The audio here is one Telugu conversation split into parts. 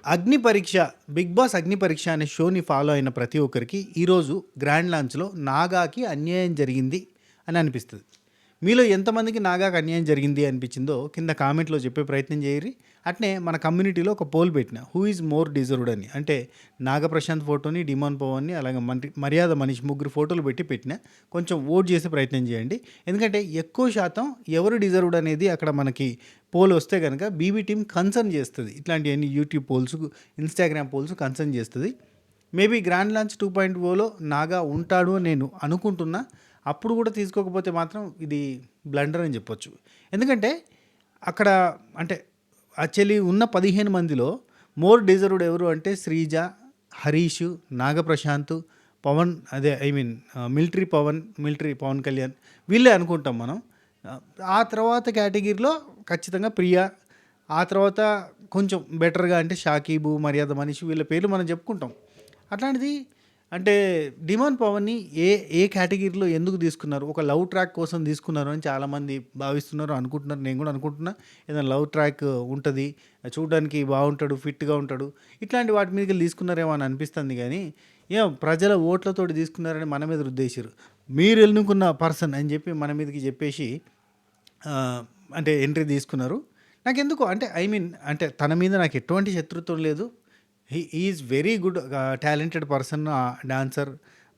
అగ్ని పరీక్ష 'బిగ్ బాస్ అగ్ని పరీక్ష' అనే షోని ఫాలో అయిన ప్రతి ఒక్కరికి ఈరోజు గ్రాండ్ లాంచ్‌లో నాగాకి అన్యాయం జరిగింది అని అనిపిస్తది. మీలో ఎంతమందికి నాగాకి అన్యాయం జరిగింది అనిపించిందో కింద కామెంట్‌లో చెప్పే ప్రయత్నం చేయర్రి. అట్నే మన కమ్యూనిటీలో ఒక పోల్ పెట్టిన హూ ఈజ్ మోర్ డిజర్వ్డ్ అని. అంటే నాగ ప్రశాంత్ ఫోటోని, డిమాన్ పవన్‌ని అలాగే మర్యాద మనీష్ ముగ్గురు ఫోటోలు పెట్టి పెట్టిన. కొంచెం ఓట్ చేసే ప్రయత్నం చేయండి. ఎందుకంటే ఎక్కువ శాతం ఎవరు డిజర్వ్డ్ అనేది అక్కడ మనకి పోల్ వస్తే కనుక బీబీ టీమ్ కన్సర్న్ చేస్తది. ఇట్లాంటివన్నీ YouTube polls, Instagram polls concern చేస్తది. మేబీ గ్రాండ్ లాంచ్ 2.0లో నాగా ఉంటాడు అని నేను అనుకుంటున్నా. అప్పుడు కూడా తీసుకోకపోతే మాత్రం ఇది బ్లండర్ అని చెప్పొచ్చు. ఎందుకంటే అక్కడ అంటే యాక్చువల్లీ ఉన్న 15 మందిలో మోర్ డిజర్వ్డ్ ఎవరు అంటే శ్రీజ, హరీష్, నాగప్రశాంత్, పవన్ అదే I mean military Pavan Kalyan వీళ్ళే అనుకుంటాం మనం. ఆ తర్వాత కేటగిరీలో ఖచ్చితంగా ప్రియా, ఆ తర్వాత కొంచెం బెటర్గా అంటే షాకీబు, మర్యాద మనీష్ వీళ్ళ పేర్లు మనం చెప్పుకుంటాం. అట్లాంటిది అంటే డిమాండ్ పవన్ని ఏ కేటగిరీలో ఎందుకు తీసుకున్నారు? ఒక లవ్ ట్రాక్ కోసం తీసుకున్నారు అని చాలామంది భావిస్తున్నారు, అనుకుంటున్నారు. నేను కూడా అనుకుంటున్నా. ఏదైనా లవ్ ట్రాక్ ఉంటుంది, చూడడానికి బాగుంటాడు, ఫిట్‌గా ఉంటాడు, ఇట్లాంటి వాటి మీదకెళ్ళి తీసుకున్నారేమో అని అనిపిస్తుంది. కానీ ఏమో ప్రజల ఓట్లతోటి తీసుకున్నారని మన మీద రుద్దేసిర్రు. మీరు ఎన్నుకున్న పర్సన్ అని చెప్పి మన మీదకి చెప్పేసి అంటే ఎంట్రీ తీసుకున్నారు. నాకెందుకో అంటే ఐ మీన్ అంటే తన మీద నాకు ఎటువంటి శత్రుత్వం లేదు. He is very good talented person, dancer,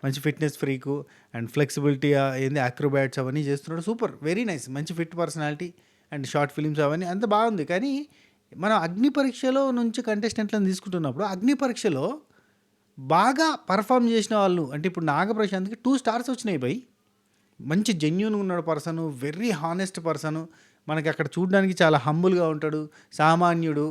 మంచి ఫిట్నెస్ ఫ్రీకు అండ్ ఫ్లెక్సిబిలిటీ ఏంది అక్రోబాట్స్ అవన్నీ చేస్తున్నాడు. సూపర్, వెరీ నైస్, మంచి fit personality and short films అవన్నీ అంత బాగుంది. కానీ మనం అగ్ని పరీక్షలో నుంచి కంటెస్టెంట్లను తీసుకుంటున్నప్పుడు అగ్ని పరీక్షలో బాగా పర్ఫామ్ చేసిన వాళ్ళు అంటే ఇప్పుడు నాగప్రశాంత్కి 2 స్టార్స్ వచ్చినాయి బై. మంచి జెన్యూన్గా ఉన్నాడు పర్సను, వెరీ హానెస్ట్ పర్సను, మనకి అక్కడ చూడడానికి చాలా హంబుల్గా ఉంటాడు, సామాన్యుడు.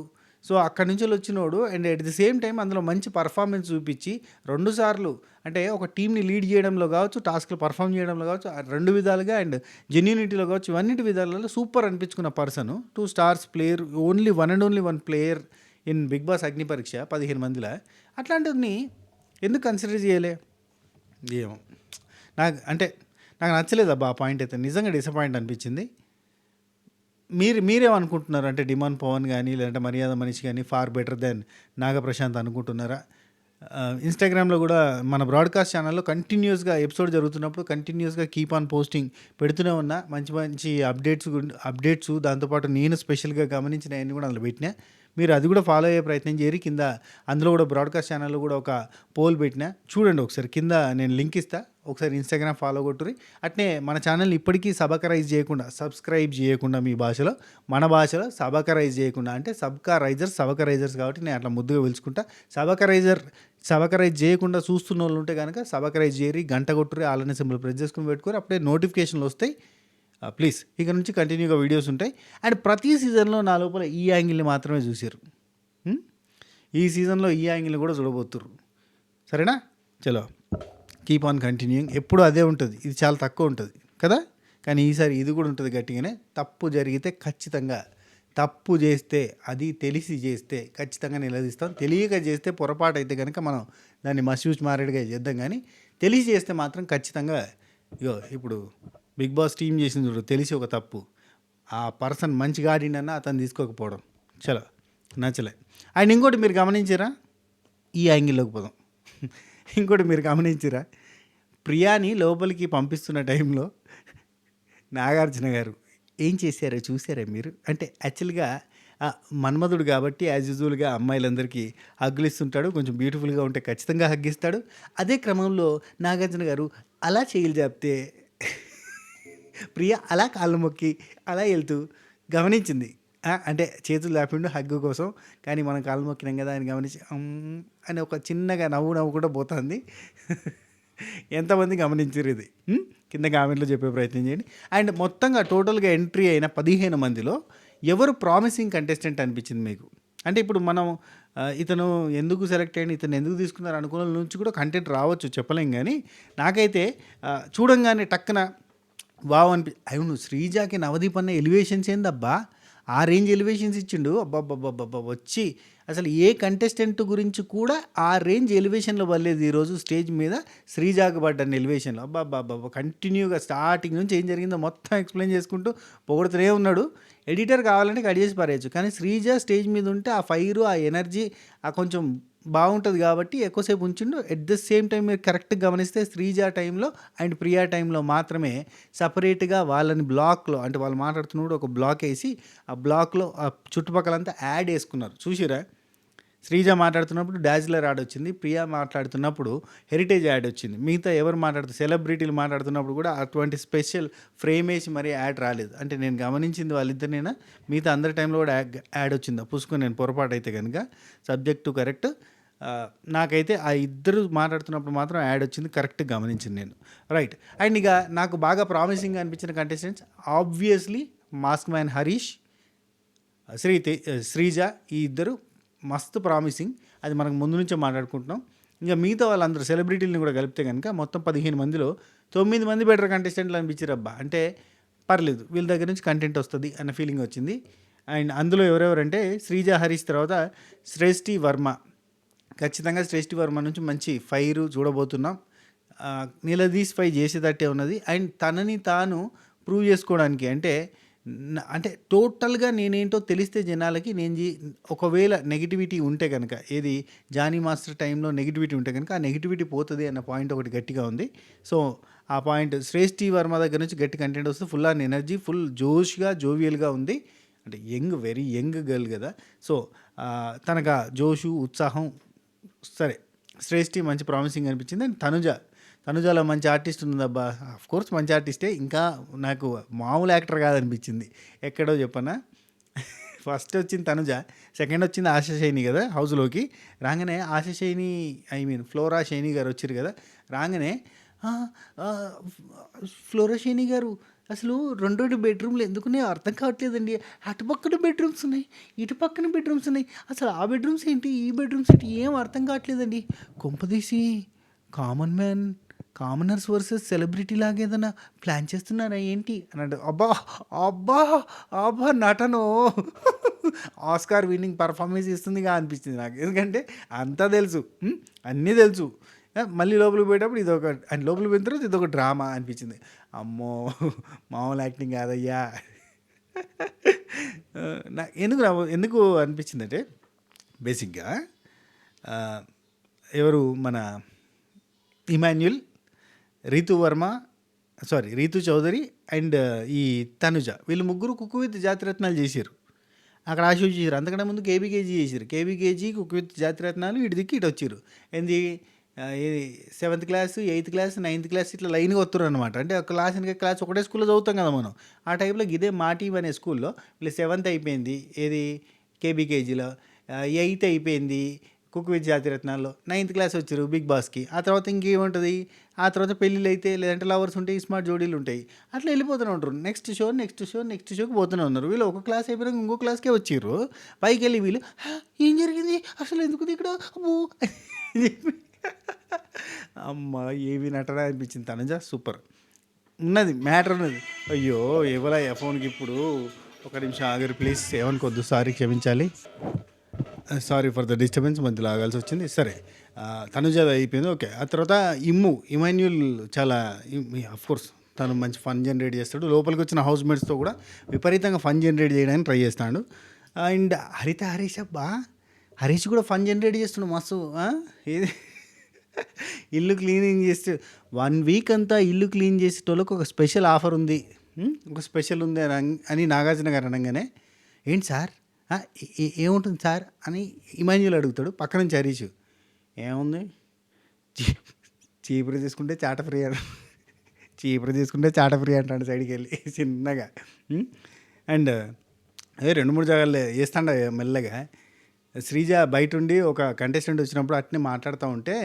సో అక్కడి నుంచి వచ్చినోడు and at the same time అందులో మంచి పర్ఫార్మెన్స్ చూపించి 2 సార్లు అంటే ఒక టీంని లీడ్ చేయడంలో కావచ్చు, టాస్క్లు పర్ఫామ్ చేయడంలో కావచ్చు, 2 విధాలుగా అండ్ జెన్యూనిటీలో కావచ్చు, ఇవన్నిటి విధాలలో సూపర్ అనిపించుకున్న person, 2 stars player, only one and only one player in Bigg Boss Agni Pariksha 15 మందిలో. అట్లాంటివన్నీ ఎందుకు కన్సిడర్ చేయలే ఏమో. నాకు నచ్చలేదు అబ్బా ఆ పాయింట్. అయితే నిజంగా డిసప్పాయింట్ అనిపించింది. మీరేమనుకుంటున్నారు? అంటే డిమాండ్ పవన్ కానీ లేదంటే మర్యాద మనిషి కానీ ఫార్ బెటర్ దెన్ నాగప్రశాంత్ అనుకుంటున్నారా? ఇన్స్టాగ్రామ్లో కూడా మన బ్రాడ్కాస్ట్ ఛానల్లో కంటిన్యూస్గా ఎపిసోడ్ జరుగుతున్నప్పుడు కంటిన్యూస్గా కీప్ ఆన్ పోస్టింగ్ పెడుతూనే ఉన్నా. మంచి మంచి అప్డేట్స్ దాంతోపాటు నేను స్పెషల్గా గమనించినవన్నీ కూడా అందులో పెట్టినా. మీరు అది కూడా ఫాలో అయ్యే ప్రయత్నం చేయరు. కింద అందులో కూడా బ్రాడ్కాస్ట్ ఛానల్లో కూడా ఒక పోల్ పెట్టినా, చూడండి ఒకసారి. కింద నేను లింక్ ఇస్తా, ఒకసారి ఇన్స్టాగ్రామ్ ఫాలో కొట్టుర్రి. అట్నే మన ఛానల్ని ఇప్పటికీ సబ్స్క్రైబ్ చేయకుండా మీ భాషలో, మన భాషలో సబకరైజ్ చేయకుండా అంటే సబకరైజర్స్ కాబట్టి నేను అట్లా ముద్దుగా పిలుచుకుంటా. సబకరైజ్ చేయకుండా చూస్తున్న వాళ్ళు ఉంటే కనుక సబకరైజ్ చేయరి, గంట కొట్టుర్రి, ఆలనే సింబల్ ప్రెస్ చేసుకుని పెట్టుకోరు, అప్పుడే నోటిఫికేషన్లు వస్తాయి. ప్లీజ్ ఇక నుంచి కంటిన్యూగా వీడియోస్ ఉంటాయి. అండ్ ప్రతి సీజన్లో నా లోపల ఈ యాంగిల్ని మాత్రమే చూసారు. ఈ సీజన్లో ఈ యాంగిల్ని కూడా చూడబోతుర్రు. సరేనా? చలో కీప్ ఆన్ కంటిన్యూయింగ్. ఎప్పుడు అదే ఉంటుంది, ఇది చాలా తక్కువ ఉంటుంది కదా. కానీ ఈసారి ఇది కూడా ఉంటుంది గట్టిగానే. తప్పు జరిగితే ఖచ్చితంగా, తప్పు చేస్తే అది తెలిసి చేస్తే ఖచ్చితంగా నిలదీస్తాం. తెలియక చేస్తే పొరపాటు అయితే కనుక మనం దాన్ని మస్యూజ్ మారేడుగా చేద్దాం. కానీ తెలిసి చేస్తే మాత్రం ఖచ్చితంగా ఇగో ఇప్పుడు బిగ్ బాస్ టీం చేసింది చూడు, తెలిసి ఒక తప్పు, ఆ పర్సన్ మంచిగా ఆడినన్నా అతను తీసుకోకపోవడం చలో నచ్చలే. అండ్ ఇంకోటి మీరు గమనించారా, ఈ యాంగిల్లోకి పోదాం. ఇంకోటి మీరు గమనించారా, ప్రియాని లోపలికి పంపిస్తున్న టైంలో నాగార్జున గారు ఏం చేశారో చూసారా మీరు? అంటే యాక్చువల్గా మన్మధుడు కాబట్టి యాజ్ యూజువల్గా అమ్మాయిలందరికీ హగ్గులు ఇస్తుంటాడు. కొంచెం బ్యూటిఫుల్గా ఉంటే ఖచ్చితంగా హగ్గిస్తాడు. అదే క్రమంలో నాగార్జున గారు అలా చేయలు చెప్తే ప్రియ అలా కాళ్ళు మొక్కి అలా వెళ్తూ గమనించింది. అంటే చేతులు లేపిండు హగ్గు కోసం, కానీ మనం కాళ్ళు మొక్కినాం కదా అని గమనించి అని ఒక చిన్నగా నవ్వు కూడా పోతుంది. ఎంతమంది గమనించారు ఇది? కింద కామెంట్లో చెప్పే ప్రయత్నం చేయండి. అండ్ మొత్తంగా టోటల్గా ఎంట్రీ అయిన 15 మందిలో ఎవరు ప్రామిసింగ్ కంటెస్టెంట్ అనిపించింది మీకు? అంటే ఇప్పుడు మనం ఇతను ఎందుకు సెలెక్ట్ అయ్యింది, ఇతను ఎందుకు తీసుకున్నారు అనుకున్న నుంచి కూడా కంటెంట్ రావచ్చు, చెప్పలేం. కానీ నాకైతే చూడంగానే టక్కున వావ్ అవును శ్రీజాకి నవదీప్ అన్న ఎలివేషన్స్ ఏందబ్బా, ఆ రేంజ్ ఎలివేషన్స్ ఇచ్చిండు. అబ్బబ్బబ్బబ్బబ్బా! వచ్చి అసలు ఏ కంటెస్టెంట్ గురించి కూడా ఆ రేంజ్ ఎలివేషన్‌లో పడలేదు ఈరోజు స్టేజ్ మీద శ్రీజాకి పడ్డన్ని ఎలివేషన్‌లో. అబ్బబ్బబ్బబ్బా! కంటిన్యూగా స్టార్టింగ్ నుంచి ఏం జరిగిందో మొత్తం ఎక్స్‌ప్లెయిన్ చేసుకుంటూ పొగుడుతూనే ఉన్నాడు. ఎడిటర్ కావాలంటే కట్ చేసి పారేయొచ్చు. కానీ శ్రీజ స్టేజ్ మీద ఉంటే ఆ ఫైరు, ఆ ఎనర్జీ కొంచెం బాగుంటుంది కాబట్టి ఎక్కువసేపు ఉంచిండు. ఎట్ ద సేమ్ టైం మీరు కరెక్ట్‌గా గమనిస్తే శ్రీజ టైంలో అండ్ ప్రియా టైంలో మాత్రమే సపరేట్‌గా వాళ్ళని బ్లాక్‌లో అంటే వాళ్ళు మాట్లాడుతున్నప్పుడు ఒక బ్లాక్ ఏసి ఆ బ్లాక్‌లో ఆ చుట్టుపక్కలంతా యాడ్ యేసుకున్నారు. చూసిర్రా? శ్రీజ మాట్లాడుతున్నప్పుడు డాజ్లర్ యాడ్ వచ్చింది. ప్రియా మాట్లాడుతున్నప్పుడు హెరిటేజ్ యాడ్ వచ్చింది. మిగతా ఎవరు సెలబ్రిటీలు మాట్లాడుతున్నప్పుడు కూడా అటువంటి స్పెషల్ ఫ్రేమ్ వేసి మరీ యాడ్ రాలేదు. అంటే నేను గమనించింది వాళ్ళిద్దరినైనా, మిగతా అందరి టైంలో కూడా యాడ్ వచ్చిందా పుసుకొని నేను పొరపాటు అయితే కనుక సబ్జెక్ట్ టు కరెక్ట్. నాకైతే ఆ ఇద్దరు మాట్లాడుతున్నప్పుడు మాత్రం యాడ్ వచ్చింది, కరెక్ట్గా గమనించింది నేను. రైట్. అండ్ ఇక నాకు బాగా ప్రామిసింగ్ అనిపించిన contestants obviously mask man Harish, Sreeja, ఈ ఇద్దరు మస్తు ప్రామిసింగ్. అది మనకు ముందు నుంచే మాట్లాడుకుంటున్నాం. ఇంకా మిగతా వాళ్ళందరూ సెలబ్రిటీలని కూడా కలిపితే కనుక మొత్తం 15 మందిలో 9 మంది బెటర్ కంటెస్టెంట్లు అనిపించారు. అబ్బా అంటే పర్లేదు, వీళ్ళ దగ్గర నుంచి కంటెంట్ వస్తుంది అన్న ఫీలింగ్ వచ్చింది. అండ్ అందులో ఎవరెవరంటే శ్రీజ, హరీష్ తర్వాత శ్రేష్ఠి వర్మ. ఖచ్చితంగా శ్రేష్ఠి వర్మ నుంచి మంచి ఫైరు చూడబోతున్నాం. నిలదీసి ఫై చేసేటట్టే ఉన్నది. అండ్ తనని తాను ప్రూవ్ చేసుకోవడానికి అంటే టోటల్గా నేనేంటో తెలిస్తే జనాలకి ఒకవేళ నెగిటివిటీ ఉంటే కనుక, ఏది జానీ మాస్టర్ టైంలో నెగిటివిటీ ఉంటే కనుక ఆ నెగిటివిటీ పోతుంది అన్న పాయింట్ ఒకటి గట్టిగా ఉంది. సో ఆ పాయింట్ శ్రేష్ఠి వర్మ దగ్గర నుంచి గట్టి కంటెంట్ వస్తే ఫుల్ ఆన్ ఎనర్జీ, ఫుల్ జోష్గా జోవియల్గా ఉంది. అంటే వెరీ యంగ్ గర్ల్ కదా. సో తనకు జోషు ఉత్సాహం సరే. శ్రేష్ఠి మంచి ప్రామిసింగ్ అనిపించింది. అండ్ తనుజాలో మంచి ఆర్టిస్ట్ ఉందబ్బా. ఆఫ్ కోర్స్ మంచి ఆర్టిస్టే, ఇంకా నాకు మామూలు యాక్టర్ కాదనిపించింది. ఎక్కడో చెప్పనా, ఫస్ట్ వచ్చింది తనుజ, సెకండ్ వచ్చింది ఆశా శైని కదా. హౌస్లోకి రాగానే ఆశా శైని ఫ్లోరా శైని గారు వచ్చారు కదా. రాగానే ఫ్లోరా శైని గారు అసలు 2 బెడ్రూమ్లు ఎందుకున్నాయో అర్థం కావట్లేదండి. అటు పక్కన బెడ్రూమ్స్ ఉన్నాయి, ఇటు పక్కన బెడ్రూమ్స్ ఉన్నాయి, అసలు ఆ బెడ్రూమ్స్ ఏంటి, ఈ బెడ్రూమ్స్ ఏంటి, ఏం అర్థం కావట్లేదండి. కొంపదీసి కామనర్స్ వర్సెస్ సెలబ్రిటీ లాగా ఏదైనా ప్లాన్ చేస్తున్నారా ఏంటి అని అంటే, అబ్బా అబ్బా అబ్బా నటను ఆస్కార్ విన్నింగ్ పర్ఫార్మెన్స్ ఇస్తుందిగా అనిపించింది నాకు. ఎందుకంటే అంతా తెలుసు, అన్నీ తెలుసు. మళ్ళీ లోపలికి పోయేటప్పుడు ఇదొక, అండ్ లోపలికి పోయిన తర్వాత ఇదొక డ్రామా అనిపించింది. అమ్మో మామూలు యాక్టింగ్ కాదయ్యా. ఎందుకు అనిపించింది అంటే, బేసిక్గా ఎవరు మన ఇమాన్యుల్, రీతు చౌదరి అండ్ ఈ తనుజ, వీళ్ళు ముగ్గురు కుక్కు విత్ జాతిరత్నాలు చేశారు. అక్కడ ఆశీష్ చేశారు. అంతకంటే ముందు కేబీకేజీ చేశారు. కేబీకేజీ కుక్కు విత్ జాతిరత్నాలు ఇటు దిక్కి ఇటు వచ్చారు. ఏంది 7th class, 8th class, 9th class ఇట్లా లైన్గా వస్తారు అనమాట. అంటే ఒక క్లాస్ ఒకటే స్కూల్లో చదువుతాం కదా మనం. ఆ టైప్లో ఇదే మాటీవ్ అనే స్కూల్లో వీళ్ళు 7th అయిపోయింది ఏది కేబీకేజీలో, 8th అయిపోయింది కుక్ విత్ జాతిరత్నాల్లో, 9th క్లాస్ వచ్చారు బిగ్ బాస్కి. ఆ తర్వాత ఇంకేముంటుంది, ఆ తర్వాత పెళ్ళిళ్ళు అయితే లేదంటే లవర్స్ ఉంటాయి, స్మార్ట్ జోడీలు ఉంటాయి, అట్లా వెళ్ళిపోతూనే ఉంటారు. నెక్స్ట్ షోకి పోతూనే ఉన్నారు. వీళ్ళు ఒక క్లాస్ అయిపోయినాక ఇంకో క్లాస్కే వచ్చారు. పైకి వెళ్ళి వీళ్ళు ఏం జరిగింది అసలు, ఎందుకు ఇక్కడ అబ్బో అమ్మ ఏవి నటన అనిపించింది. తనుజ సూపర్ ఉన్నది, మ్యాటర్ ఉన్నది. అయ్యో ఎవరా ఫోన్కి ఇప్పుడు, ఒక నిమిషం ఆగరు ప్లీజ్, ఏమనుకోద్దు, సారీ క్షమించాలి, సారీ ఫర్ ద డిస్టర్బెన్స్, మధ్యలో ఆగాల్సి వచ్చింది. సరే తనుజ అయిపోయింది, ఓకే. ఆ తర్వాత ఇమాన్యుల్ చాలా కోర్స్ తను మంచి ఫన్ జనరేట్ చేస్తాడు. లోపలికి వచ్చిన హౌస్ మేట్స్తో కూడా విపరీతంగా ఫన్ జనరేట్ చేయడానికి ట్రై చేస్తాడు. అండ్ హరీష్ కూడా ఫన్ జనరేట్ చేస్తున్నాడు మస్తు. ఏది ఇల్లు క్లీనింగ్ చేస్తే 1 వీక్ అంతా ఇల్లు క్లీన్ చేసేటోళ్ళకి ఒక స్పెషల్ ఆఫర్ ఉంది, ఒక స్పెషల్ ఉంది అని నాగార్జున గారు అనగానే, ఏంటి సార్ ఏముంటుంది సార్ అని ఇమాన్యుల్ అడుగుతాడు. పక్క నుంచి హరీష్, ఏముంది చీపురు తీసుకుంటే చాట ఫ్రీ అంటాడు సైడ్కి వెళ్ళి చిన్నగా. అండ్ అదే 2-3 జాగాల్లో వేస్తాండ మెల్లగా. శ్రీజ బయట ఉండి ఒక కంటెస్టెంట్ వచ్చినప్పుడు అట్నే మాట్లాడుతూ ఉంటే,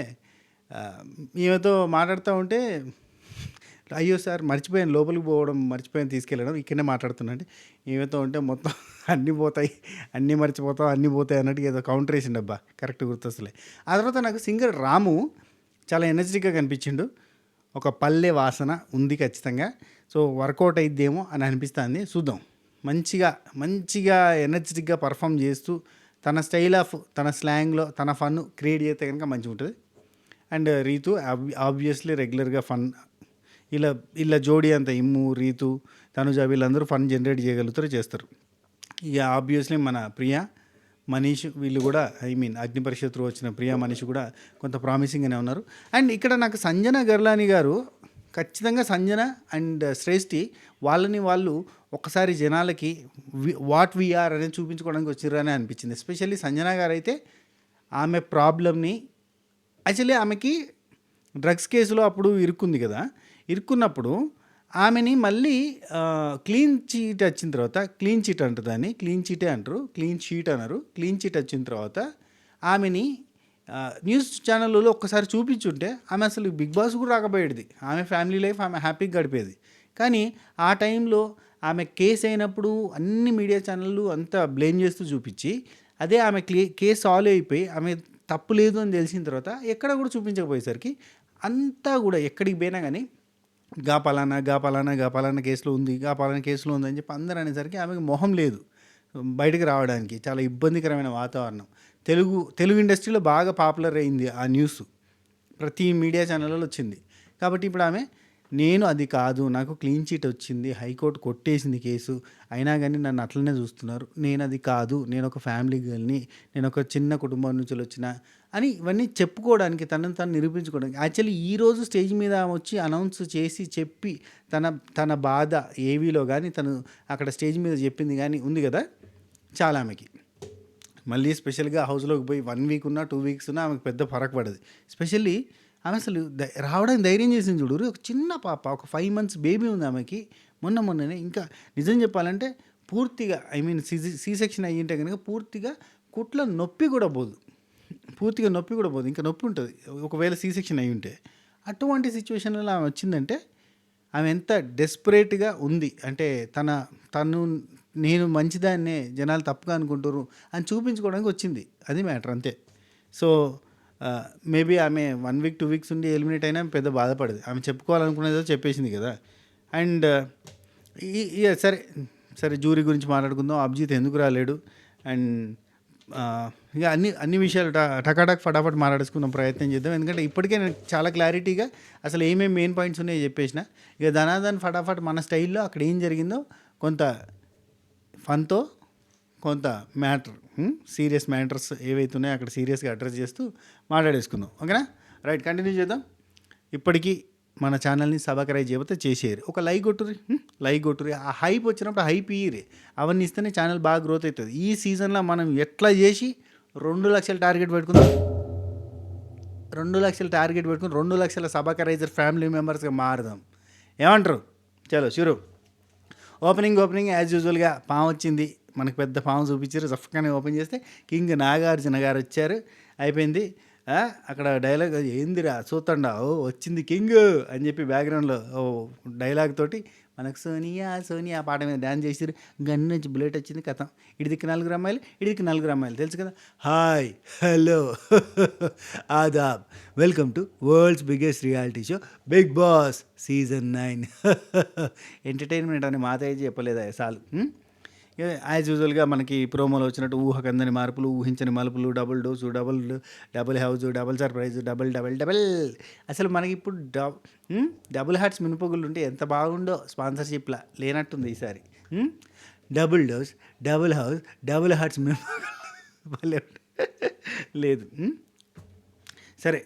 అయ్యో సార్ మర్చిపోయాను, లోపలికి పోవడం మర్చిపోయాను, తీసుకెళ్ళడం, ఇక్కడనే మాట్లాడుతున్నాండి ఈమెతో ఉంటే మొత్తం అన్నీ పోతాయి, అన్నీ మర్చిపోతావు, అన్నీ పోతాయి అన్నట్టు ఏదో కౌంటర్ వేసిండు. అబ్బా కరెక్ట్ గుర్తొస్తలే. ఆ తర్వాత నాకు సింగర్ రాము చాలా ఎనర్జెటిక్గా కనిపించిండు. ఒక పల్లె వాసన ఉంది ఖచ్చితంగా. సో వర్కౌట్ అయిద్దేమో అని అనిపిస్తుంది, చూద్దాం. మంచిగా మంచిగా ఎనర్జెటిక్గా పర్ఫామ్ చేస్తూ తన స్టైల్ ఆఫ్ తన స్లాంగ్లో తన ఫన్ క్రియేట్ చేస్తే కనుక మంచిగా ఉంటుంది. అండ్ రీతు ఆబ్వియస్లీ రెగ్యులర్గా ఫన్ ఇలా ఇలా జోడీ అంత ఇమ్ము రీతు తనుజ వీళ్ళందరూ ఫన్ జనరేట్ చేయగలుగుతారు, చేస్తారు. ఇక ఆబ్వియస్లీ మన ప్రియా మనీష్ వీళ్ళు కూడా అగ్ని పరీక్ష త్రూ వచ్చిన ప్రియా మనీష్ కూడా కొంత ప్రామిసింగ్గానే ఉన్నారు. అండ్ ఇక్కడ నాకు సంజన గర్లాని గారు ఖచ్చితంగా సంజన అండ్ శ్రేష్ఠి వాళ్ళని వాళ్ళు ఒకసారి జనాలకి వాట్ వీఆర్ అనేది చూపించుకోవడానికి వచ్చిర్రని అనిపించింది. ఎస్పెషల్లీ సంజన గారు అయితే ఆమె ప్రాబ్లమ్ని యాక్చువల్లీ ఆమెకి డ్రగ్స్ కేసులో అప్పుడు ఇరుక్కుంది కదా, ఇరుక్కున్నప్పుడు ఆమెని మళ్ళీ క్లీన్ చీట్ వచ్చిన తర్వాత, క్లీన్ చీట్ అంటారు దాన్ని, క్లీన్ చీటే అంటారు, క్లీన్ షీట్ అన్నారు. క్లీన్ చీట్ వచ్చిన తర్వాత ఆమెని న్యూస్ ఛానల్లో ఒక్కసారి చూపించుంటే ఆమె అసలు బిగ్ బాస్ కూడా రాకపోయేది. ఆమె ఫ్యామిలీ లైఫ్ ఆమె హ్యాపీగా గడిపేది. కానీ ఆ టైంలో ఆమె కేసు అయినప్పుడు అన్ని మీడియా ఛానళ్ళు అంతా బ్లేమ్ చేస్తూ చూపించి, అదే ఆమె కేసు సాల్వ్ అయిపోయి ఆమె తప్పు లేదు అని తెలిసిన తర్వాత ఎక్కడ కూడా చూపించకపోయేసరికి అంతా కూడా ఎక్కడికి పోయినా కానీ గా పలానా కేసులో ఉంది, గా పలానా కేసులో ఉంది అని చెప్పి అందరూ అనేసరికి ఆమెకు మొహం లేదు బయటకు రావడానికి. చాలా ఇబ్బందికరమైన వాతావరణం. తెలుగు ఇండస్ట్రీలో బాగా పాపులర్ అయింది ఆ న్యూస్, ప్రతి మీడియా ఛానల్లో వచ్చింది. కాబట్టి ఇప్పుడు ఆమె నేను అది కాదు, నాకు క్లీన్ చీట్ వచ్చింది, హైకోర్టు కొట్టేసింది కేసు, అయినా కానీ నన్ను అట్లనే చూస్తున్నారు, నేను అది కాదు, నేను ఒక ఫ్యామిలీ గర్ల్ని, నేను ఒక చిన్న కుటుంబం నుంచి వచ్చిన అని ఇవన్నీ చెప్పుకోవడానికి, తనను తను నిరూపించుకోవడానికి. యాక్చువల్లీ ఈరోజు స్టేజ్ మీద వచ్చి అనౌన్స్ చేసి చెప్పి తన బాధ ఏవీలో కానీ తను అక్కడ స్టేజ్ మీద చెప్పింది కానీ ఉంది కదా, చాలా ఆమెకి మళ్ళీ స్పెషల్గా హౌస్లోకి పోయి 1 వీక్ ఉన్నా 2 వీక్స్ ఉన్నా ఆమెకు పెద్ద ఫరక్ పడదు. స్పెషల్లీ ఆమె అసలు రావడానికి ధైర్యం చేసింది చూడు. ఒక చిన్న పాప, ఒక 5 months బేబీ ఉంది ఆమెకి మొన్ననే. ఇంకా నిజం చెప్పాలంటే పూర్తిగా సి సెక్షన్ అయ్యి ఉంటే కనుక పూర్తిగా కుట్ల నొప్పి కూడా పోదు, ఇంకా నొప్పి ఉంటుంది ఒకవేళ సి సెక్షన్ అయ్యి ఉంటే. అటువంటి సిచ్యువేషన్లో ఆమె వచ్చిందంటే ఆమె ఎంత డెస్పరేట్గా ఉంది అంటే తను నేను మంచిదాన్నే జనాలు తప్పుగా అనుకుంటారు అని చూపించుకోవడానికి వచ్చింది, అది మ్యాటర్ అంతే. సో మేబీ ఆమె 1 వీక్ 2 వీక్స్ ఉండి ఎలిమినేట్ అయినా పెద్ద బాధపడదు, ఆమె చెప్పుకోవాలనుకునేదో చెప్పేసింది కదా. అండ్ సరే జ్యూరీ గురించి మాట్లాడుకుందాం. అభిజిత్ ఎందుకు రాలేడు అండ్ ఇక అన్ని విషయాలు టకాటక్ ఫటాఫట్ మాట్లాడుకున్న ప్రయత్నం చేద్దాం. ఎందుకంటే ఇప్పటికే నేను చాలా క్లారిటీగా అసలు ఏమేమి మెయిన్ పాయింట్స్ ఉన్నాయో చెప్పేసిన. ఇక ధనాధన్ ఫటాఫట్ మన స్టైల్లో అక్కడ ఏం జరిగిందో కొంత ఫన్తో, కొంత సీరియస్ మ్యాటర్స్ ఏవైతే ఉన్నాయో అక్కడ సీరియస్గా అడ్రస్ చేస్తూ మాట్లాడేసుకుందాం. ఓకేనా, రైట్, కంటిన్యూ చేద్దాం. ఇప్పటికీ మన ఛానల్ని సబ్స్క్రైబ్ చేయకపోతే చేసేయరు, ఒక లైక్ కొట్టురి. ఆ హైప్ వచ్చినప్పుడు హైప్ ఇయ్యరు, అవన్నీ ఇస్తేనే ఛానల్ బాగా గ్రోత్ అవుతుంది. ఈ సీజన్లో మనం ఎట్లా చేసి 2 లక్షల టార్గెట్ పెట్టుకుందాం, 2 లక్షల టార్గెట్ పెట్టుకుని 2 లక్షల సబ్స్క్రైబర్ ఫ్యామిలీ మెంబర్స్గా మారుదాం. ఏమంటారు? చలో షురు. ఓపెనింగ్ యాజ్ యూజువల్గా పాము వచ్చింది, మనకు పెద్ద పాము చూపించారు. జఫ్గానే ఓపెన్ చేస్తే కింగ్ నాగార్జున గారు వచ్చారు, అయిపోయింది. అక్కడ డైలాగ్ ఏందిరా చూతండా, ఓ వచ్చింది కింగ్ అని చెప్పి బ్యాక్గ్రౌండ్లో డైలాగ్ తోటి మనకు సోనియా పాట మీద డ్యాన్స్ చేసారు. గన్ నుంచి బుల్లెట్ వచ్చింది, కథం. ఇడిదికి 4 అమ్మాయిలు తెలుసు కదా. హాయ్, హలో, ఆదాబ్, welcome to world's biggest reality show Bigg Boss season 9. Entertainment అని మాత చెప్పలేదా చాలు. యాజ్ యూజువల్గా మనకి ప్రోమోలో వచ్చినట్టు ఊహకందని మార్పులు, ఊహించని మలుపులు, double dose, double house, double surprise, double. అసలు మనకి ఇప్పుడు డబుల్ హార్ట్స్ మినపగుళ్ళు ఉంటే ఎంత బాగుండో, స్పాన్సర్షిప్లా లేనట్టుంది ఈసారి. Double dose, double house, double hearts మినపగుళ్ళు లేదు. సరే,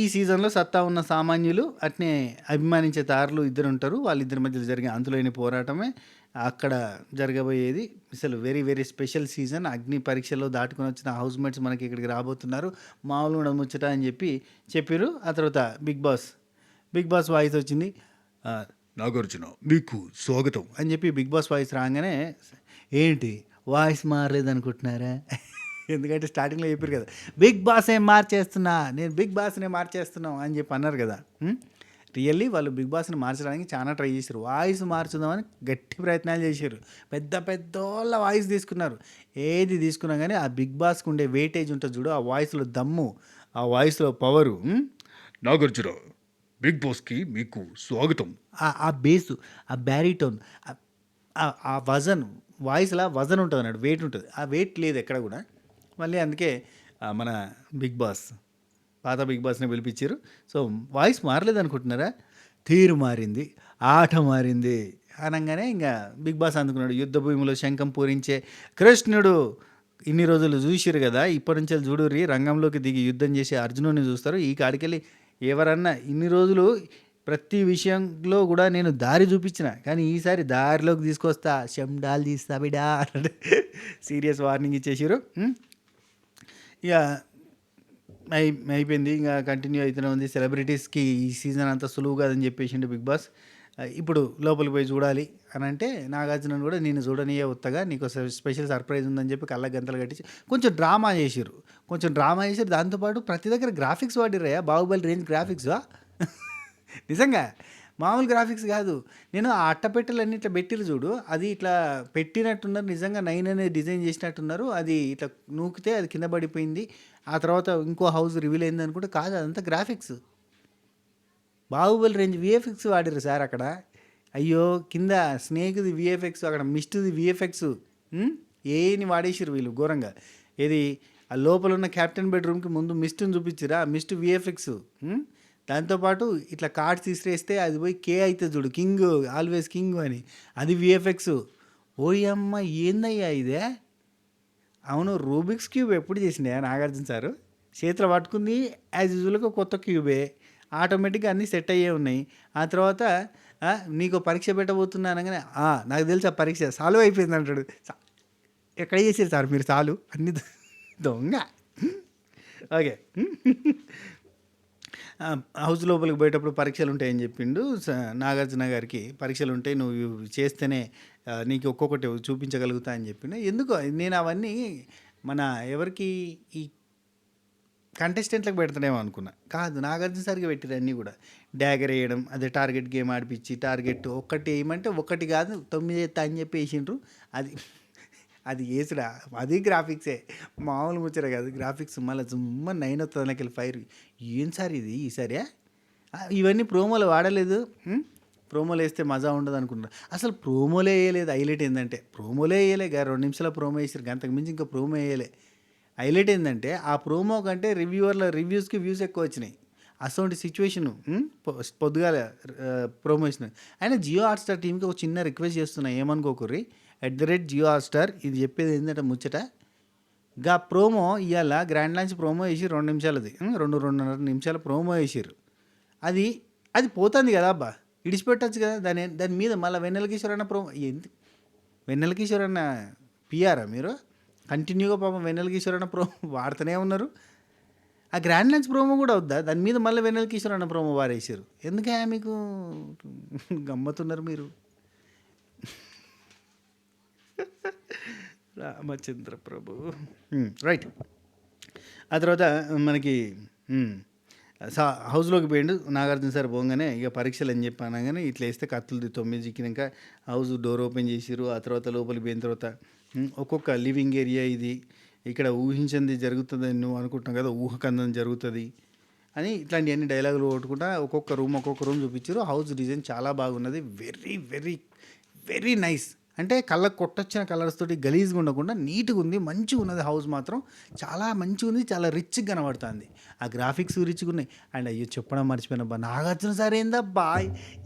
ఈ సీజన్లో సత్తా ఉన్న సామాన్యులు అట్నే అభిమానించే తారలు ఇద్దరు ఉంటారు. వాళ్ళిద్దరి మధ్య జరిగే అంతులేని పోరాటమే అక్కడ జరగబోయేది. అసలు వెరీ వెరీ స్పెషల్ సీజన్. అగ్ని పరీక్షలో దాటుకొని వచ్చిన హౌస్ మేట్స్ మనకి ఇక్కడికి రాబోతున్నారు, మామూలుగా ముచ్చట అని చెప్పారు. ఆ తర్వాత బిగ్ బాస్ వాయిస్ వచ్చింది, నాగార్జున మీకు స్వాగతం అని చెప్పి బిగ్ బాస్ వాయిస్ రాగానే ఏంటి వాయిస్ మారలేదు అనుకుంటున్నారా? ఎందుకంటే స్టార్టింగ్లో చెప్పారు కదా, బిగ్ బాస్నే మార్చేస్తున్నాం అని చెప్పి అన్నారు కదా. రియల్లీ వాళ్ళు బిగ్ బాస్ని మార్చడానికి చాలా ట్రై చేశారు, వాయిస్ మార్చుదామని గట్టి ప్రయత్నాలు చేశారు. పెద్ద వాళ్ళ వాయిస్ తీసుకున్నారు. ఏది తీసుకున్నా కానీ ఆ బిగ్ బాస్కి ఉండే వెయిటేజ్ ఉంటుంది చూడు, ఆ వాయిస్లో దమ్ము, ఆ వాయిస్లో పవరు. నాగార్జున బిగ్ బాస్కి మీకు స్వాగతం, ఆ బేసు, ఆ బ్యారిటోన్, ఆ వజన్ వాయిస్‌లా వజన్ ఉంటదన్నట్టు. వెయిట్ ఉంటది. ఆ వెయిట్ లేదు ఎక్కడ గూడా. మళ్ళీ అందుకే మన 'బిగ్ బాస్' పాత 'బిగ్ బాస్‌ని' పిలిపిచ్చిర్రు. సో, వాయిస్ మారలేదనుకుంటున్నారా? తీరు మారింది. ఆట మారింది. అనంగానే ఇంగ 'బిగ్ బాస్' అందుకున్నాడు. యుద్ధ భూమిలో శంఖం పూరించే కృష్ణుడు. ఇన్ని రోజులు జూషిర్రు గదా! ఇప్పటినుంచెల్లి జూడుర్రి రంగంలోకి దిగి యుద్ధం జేసే అర్జునుడిని జూస్తారు. ఈ కాడికెళ్ళి ఎవరన్నా ఇన్ని రోజులు ప్రతి విషయంలో గూడా నేను దారి జూపిచ్చిన. కానీ ఈసారి దారిలోకి తీసుకొస్తా. శండాల్ తీస్తా బిడా అన్నట్టు సీరియస్ వార్నింగ్ ఇచ్చేసిర్రు. ఇగ అయిపోయింది. ఇంగ కంటిన్యూ అయితూనే ఉంది. సెలబ్రిటీస్‌కి ఈ సీజన్ అంతా సులువు కాదని చెప్పేసిండు 'బిగ్ బాస్.' ఇప్పుడు లోపలికి పోయి చూడాలి అనంటే, నాగార్జునను కూడా నిన్ను చూడనీయే ఉత్తగా నీకో స్పెషల్ సర్ప్రైజ్ ఉందని చెప్పి కళ్ళకి గంతలు కట్టించి కొంచెం డ్రామా చేసిర్రు. దాంతోపాటు ప్రతి దగ్గర గ్రాఫిక్స్ వాడిర్రయ్యా. 'బాహుబలి' రేంజ్ గ్రాఫిక్సా నిజంగా. మామూలు గ్రాఫిక్స్ కాదు. నేను ఆ అట్టపెట్టెలన్నీ ఇట్లా పెట్టిర్రు చూడు, అది ఇట్లా పెట్టినట్టున్నారు. నిజంగా 9 అనేది డిజైన్ చేసినట్టున్నారు. అది ఇట్లా నూకితే అది కింద పడిపోయింది. ఆ తర్వాత ఇంకో హౌస్ రివీల్ అయింది అనుకుంటే కాదు, అదంతా గ్రాఫిక్స్. 'బాహుబలి' రేంజ్ విఎఫ్ఎక్స్ వాడిర్రు సార్ అక్కడ. అయ్యో! కింద స్నేక్‌ది విఎఫ్ఎక్స్, అక్కడ మిస్ట్‌ది విఎఫ్ఎక్స్. ఏని వాడేసిర్రు వీళ్ళు ఘోరంగా. ఏది ఆ లోపల ఉన్న క్యాప్టెన్ బెడ్‌రూమ్‌కి ముందు మిస్ట్‌ని చూపించిర్రా, ఆ మిస్ట్ విఎఫ్ఎక్స్. దాంతోపాటు ఇట్లా కార్డ్స్ ఇసిరేస్తే అది పోయి కే అయితది చూడు, కింగ్ ఆల్వేస్ కింగ్ అని, అది విఎఫ్ఎక్స్. ఓయమ్మ! ఏందయ్యా ఇదే? అవును, రూబిక్స్ క్యూబ్ ఎప్పుడు చేసిండే నాగార్జున సారు? చేతిలో పట్టుకుంది యాజ్ యూజువల్‌గా కొత్త క్యూబే. ఆటోమేటిక్‌గా అన్నీ సెట్ అయ్యే ఉన్నాయి. ఆ తర్వాత నీకో పరీక్ష పెట్టబోతున్నా అనగానే, నాకు తెలుసు ఆ పరీక్ష సాల్వ్ అయిపోయింది అంటాడు. ఎక్కడ చేసారు సార్ మీరు సాల్వ్? అన్ని దొంగ. ఓకే. హౌస్ లోపలికి పోయేటప్పుడు పరీక్షలు ఉంటాయని చెప్పిండు నాగార్జున గారికి. పరీక్షలు ఉంటాయి, నువ్వు ఇవి చేస్తేనే నీకు ఒక్కొక్కటి చూపించగలుగుతా అని చెప్పిండు. ఎందుకో నేను అవన్నీ మన ఎవరికి ఈ కంటెస్టెంట్లకు పెడతాడేమో అనుకున్నా. కాదు, నాగార్జున సార్‌కి పెట్టిర్రు అన్నీ కూడా. డ్యాగర్ వేయడం, అదే టార్గెట్ గేమ్ ఆడిపిచ్చి, టార్గెట్ ఒక్కటి వేయమంటే ఒకటి కాదు 9 వేస్తా అని చెప్పి వేసిండ్రు. అది అది ఏసుడా, అది గ్రాఫిక్సే. మామూలు ముచ్చట కాదు గ్రాఫిక్స్. మళ్ళీ జుమ్మని 9 వస్తుంది నాకెళ్ళి ఫైర్. ఏం సార్ ఇది ఈసారి? ఇవన్నీ ప్రోమోలో వాడలేదు. ప్రోమోలు వేస్తే మజా ఉండదు అనుకుంటున్నారు. అసలు ప్రోమోలే వేయలేదు. హైలైట్ ఏంటంటే ప్రోమోలే వేయలే. 2 నిమిషాల ప్రోమో వేసారు, అంతకు మించి ఇంకా ప్రోమో వేయలే. హైలైట్ ఏంటంటే ఆ ప్రోమో కంటే రివ్యూస్కి వ్యూస్ ఎక్కువ వచ్చినాయి. అసలు సిచ్యువేషను పొద్దుగాల ప్రోమో ఇచ్చినాయి. అయినా జియో హాట్స్టార్ టీంకి ఒక చిన్న రిక్వెస్ట్ చేస్తున్నా, ఏమనుకోకుర్రి. @జియో హాట్స్టార్ ఇది చెప్పేది ఏంటంటే ముచ్చట, గా ప్రోమో ఇవాళ గ్రాండ్ లాంచ్ ప్రోమో వేసి 2 నిమిషాలది, 2-2.5 నిమిషాల ప్రోమో వేసిర్రు. అది అది పోతుంది కదా అబ్బా, ఇడిచిపెట్టచ్చు కదా. దాని మీద మళ్ళీ వెన్నెల కిషోర్ అన్న ప్రోమో ఏంది? వెన్నెల కిషోర్ అన్న పిఆరా మీరు? కంటిన్యూగా పాపం వెన్నెల కిషోర్ అన్న ప్రోమో వాడుతూనే ఉన్నారు. ఆ గ్రాండ్ లాంచ్ ప్రోమో కూడా వద్దా? దాని మీద మళ్ళీ వెన్నెల కిషోర్ అన్న ప్రోమో వారేసారు. ఎందుకే మీకు గమ్మతున్నారు మీరు? రామచంద్ర ప్రభు. రైట్. ఆ తర్వాత మనకి హౌస్లోకి పోయిండు నాగార్జున సార్. పోగానే ఇక పరీక్షలు అని చెప్పి అనగానే ఇట్లా వేస్తే కత్తులు 9 చిక్కినాక హౌస్ డోర్ ఓపెన్ చేసిర్రు. ఆ తర్వాత లోపలికి పోయిన తర్వాత ఒక్కొక్క లివింగ్ ఏరియా ఇది, ఇక్కడ ఊహించింది జరుగుతుందని నువ్వు అనుకుంటున్నావు కదా, ఊహకందని జరుగుతుంది అని ఇట్లాంటివన్నీ డైలాగులు కొట్టుకుంటా ఒక్కొక్క రూమ్ చూపించారు. హౌస్ డిజైన్ చాలా బాగున్నది. Very very very nice. అంటే కళ్ళకు కొట్టొచ్చిన కలర్స్ తోటి గలీజ్గా ఉండకుండా నీట్గా ఉంది, మంచిగా ఉన్నది. హౌస్ మాత్రం చాలా మంచిగా ఉంది, చాలా రిచ్గా కనబడుతుంది. ఆ గ్రాఫిక్స్ రిచ్గా ఉన్నాయి. అండ్ అయ్యో చెప్పడం మర్చిపోయినబ్బా, నాగార్జున సార్ ఏందబ్బా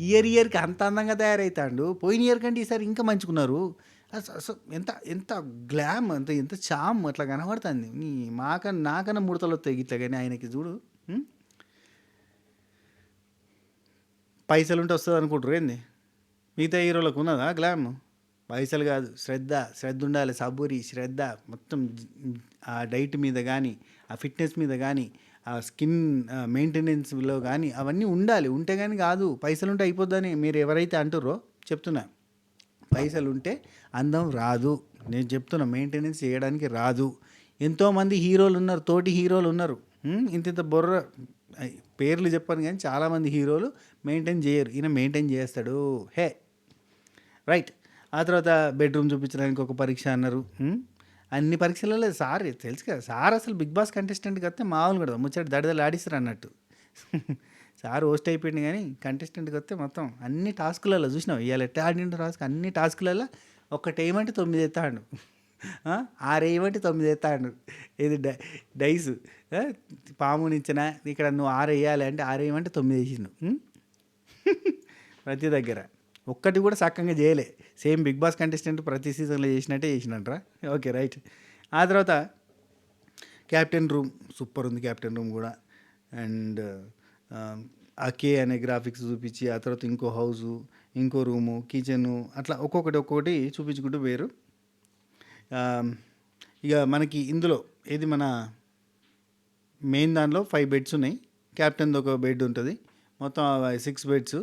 ఇయర్కి అంత అందంగా తయారవుతాడు. పోయిన ఇయర్ కంటే ఈసారి ఇంకా మంచుకున్నారు. అసలు ఎంత ఎంత గ్లామ్, ఎంత చామ్ అట్లా కనబడుతుంది. నాకన్నా ముడతలు వస్తాయి ఇట్లా, కానీ ఆయనకి చూడు పైసలు ఉంటే వస్తుంది అనుకుంటారు ఏంది? మిగతా హీరోలకు ఉన్నదా గ్లామ్? పైసలు కాదు, శ్రద్ధ ఉండాలి. సబూరి శ్రద్ధ మొత్తం ఆ డైట్ మీద కానీ, ఆ ఫిట్నెస్ మీద కానీ, ఆ స్కిన్ మెయింటెనెన్స్లో కానీ అవన్నీ ఉండాలి. ఉంటే కానీ కాదు. పైసలు ఉంటే అయిపోద్దని మీరు ఎవరైతే అంటుర్రో చెప్తున్నా, పైసలు ఉంటే అందం రాదు. నేను చెప్తున్నా, మెయింటెనెన్స్ చేయడానికి రాదు. ఎంతోమంది హీరోలు ఉన్నారు, తోటి హీరోలు ఉన్నారు. ఇంత బొర్ర పేర్లు చెప్పాను కానీ చాలామంది హీరోలు మెయింటైన్ చేయరు. ఈయన మెయింటైన్ చేస్తాడు. రైట్. ఆ తర్వాత బెడ్రూమ్ చూపించడానికి ఒక పరీక్ష అన్నారు. అన్ని పరీక్షలలో సార్ తెలుసు కదా, సార్ అసలు బిగ్ బాస్ కంటెస్టెంట్కి వస్తే మామూలు కూడా ముచ్చట దడదలు ఆడిస్తారు అన్నట్టు. సార్ హోస్ట్ అయిపోయింది కానీ కంటెస్టెంట్కి వస్తే మొత్తం అన్ని టాస్కులలో చూసినావు ఇవాళ ఎట్లా ఆడిండు టాస్క్ అన్ని టాస్కులలో ఒక్కటి ఏమంటే 9 ఎత్తాడు, 6 వేయమంటే 9 ఎత్తాడు. ఇది డైస్ పామునిచ్చిన ఇక్కడ నువ్వు 6 వేయాలి అంటే 6 వేయమంటే 9 వేసిండు. ప్రతి దగ్గర ఒక్కటి కూడా సక్కంగా చేయలే. సేమ్ బిగ్ బాస్ కంటెస్టెంట్ ప్రతి సీజన్లో చేసినట్టే చేసినట్రా. Okay right. ఆ తర్వాత క్యాప్టెన్ రూమ్ సూపర్ ఉంది, క్యాప్టెన్ రూమ్ కూడా. అండ్ ఆ కే అనే గ్రాఫిక్స్ చూపించి ఆ తర్వాత ఇంకో హౌసు, ఇంకో రూము, కిచెను, అట్లా ఒక్కొక్కటి చూపించుకుంటూ వేరు. ఇక మనకి ఇందులో ఏది మన మెయిన్ దానిలో 5 బెడ్స్ ఉన్నాయి. క్యాప్టెన్ది ఒక బెడ్ ఉంటుంది, మొత్తం 6 బెడ్స్.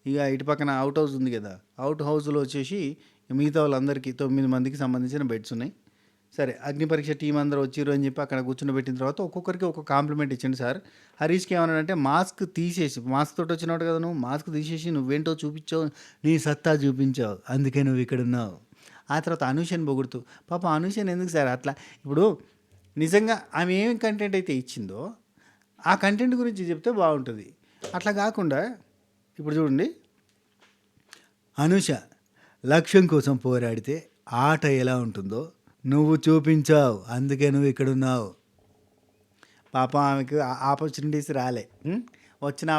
ఇక ఇటు పక్కన అవుట్ హౌస్ ఉంది కదా, అవుట్ హౌస్లో వచ్చేసి మిగతా వాళ్ళందరికీ 9 మందికి సంబంధించిన బెడ్స్ ఉన్నాయి. సరే, అగ్ని పరీక్ష టీం అందరూ వచ్చిర్రు అని చెప్పి అక్కడ కూర్చుని పెట్టిన తర్వాత ఒక్కొక్కరికి ఒక కాంప్లిమెంట్ ఇచ్చింది సార్. హరీష్కి ఏమన్నాడంటే మాస్క్ తీసేసి, మాస్క్ తోటి వచ్చినాడు కదా నువ్వు, మాస్క్ తీసేసి నువ్వేంటో చూపించావు, నీ సత్తా చూపించావు, అందుకే నువ్వు ఇక్కడ ఉన్నావు. ఆ తర్వాత అనూషని పొగుడుతూ, పాప అనూషని ఎందుకు సార్ అట్లా, ఇప్పుడు నిజంగా ఆమె ఏం కంటెంట్ అయితే ఇచ్చిందో ఆ కంటెంట్ గురించి చెప్తే బాగుంటుంది. అట్లా కాకుండా ఇప్పుడు చూడండి, అనూష లక్ష్యం కోసం పోరాడితే ఆట ఎలా ఉంటుందో నువ్వు చూపించావు, అందుకే నువ్వు ఇక్కడున్నావు. పాప ఆమెకు ఆపర్చునిటీస్ రాలే, వచ్చిన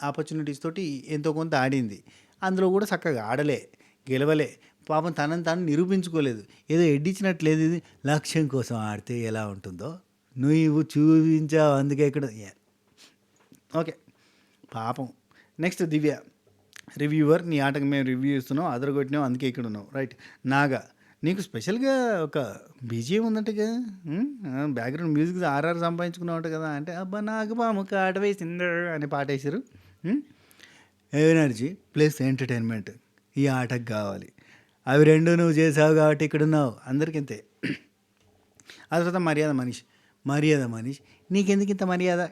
ఆపర్చునిటీస్ తోటి ఎంతో కొంత ఆడింది. అందులో కూడా చక్కగా ఆడలే, గెలవలే. పాపం తనని తాను నిరూపించుకోలేదు, ఏదో ఎడ్డించినట్లేదు. ఇది లక్ష్యం కోసం ఆడితే ఎలా ఉంటుందో నువ్వు చూపించావు, అందుకే ఇక్కడ. ఓకే పాపం. నెక్స్ట్ దివ్య, రివ్యూవర్, నీ ఆటకు మేము రివ్యూ ఇస్తున్నాం, అదరగొట్టినాం, అందుకే ఇక్కడ ఉన్నావు. రైట్. నాగా, నీకు స్పెషల్గా ఒక బీజిఎం ఉందంట కదా, బ్యాక్గ్రౌండ్ మ్యూజిక్ ఆర్ఆర్ సంపాదించుకున్నావు కదా అంటే, అబ్బా నాకు పాము కాట వేసింది అని పాట వేసారు. ఎనర్జీ ప్లస్ ఎంటర్టైన్మెంట్ ఈ ఆటకు కావాలి, అవి రెండు నువ్వు చేసావు కాబట్టి ఇక్కడ ఉన్నావు, అందరికింతే. ఆ తర్వాత మర్యాద మనీష్, నీకెందుకు ఇంత మర్యాద,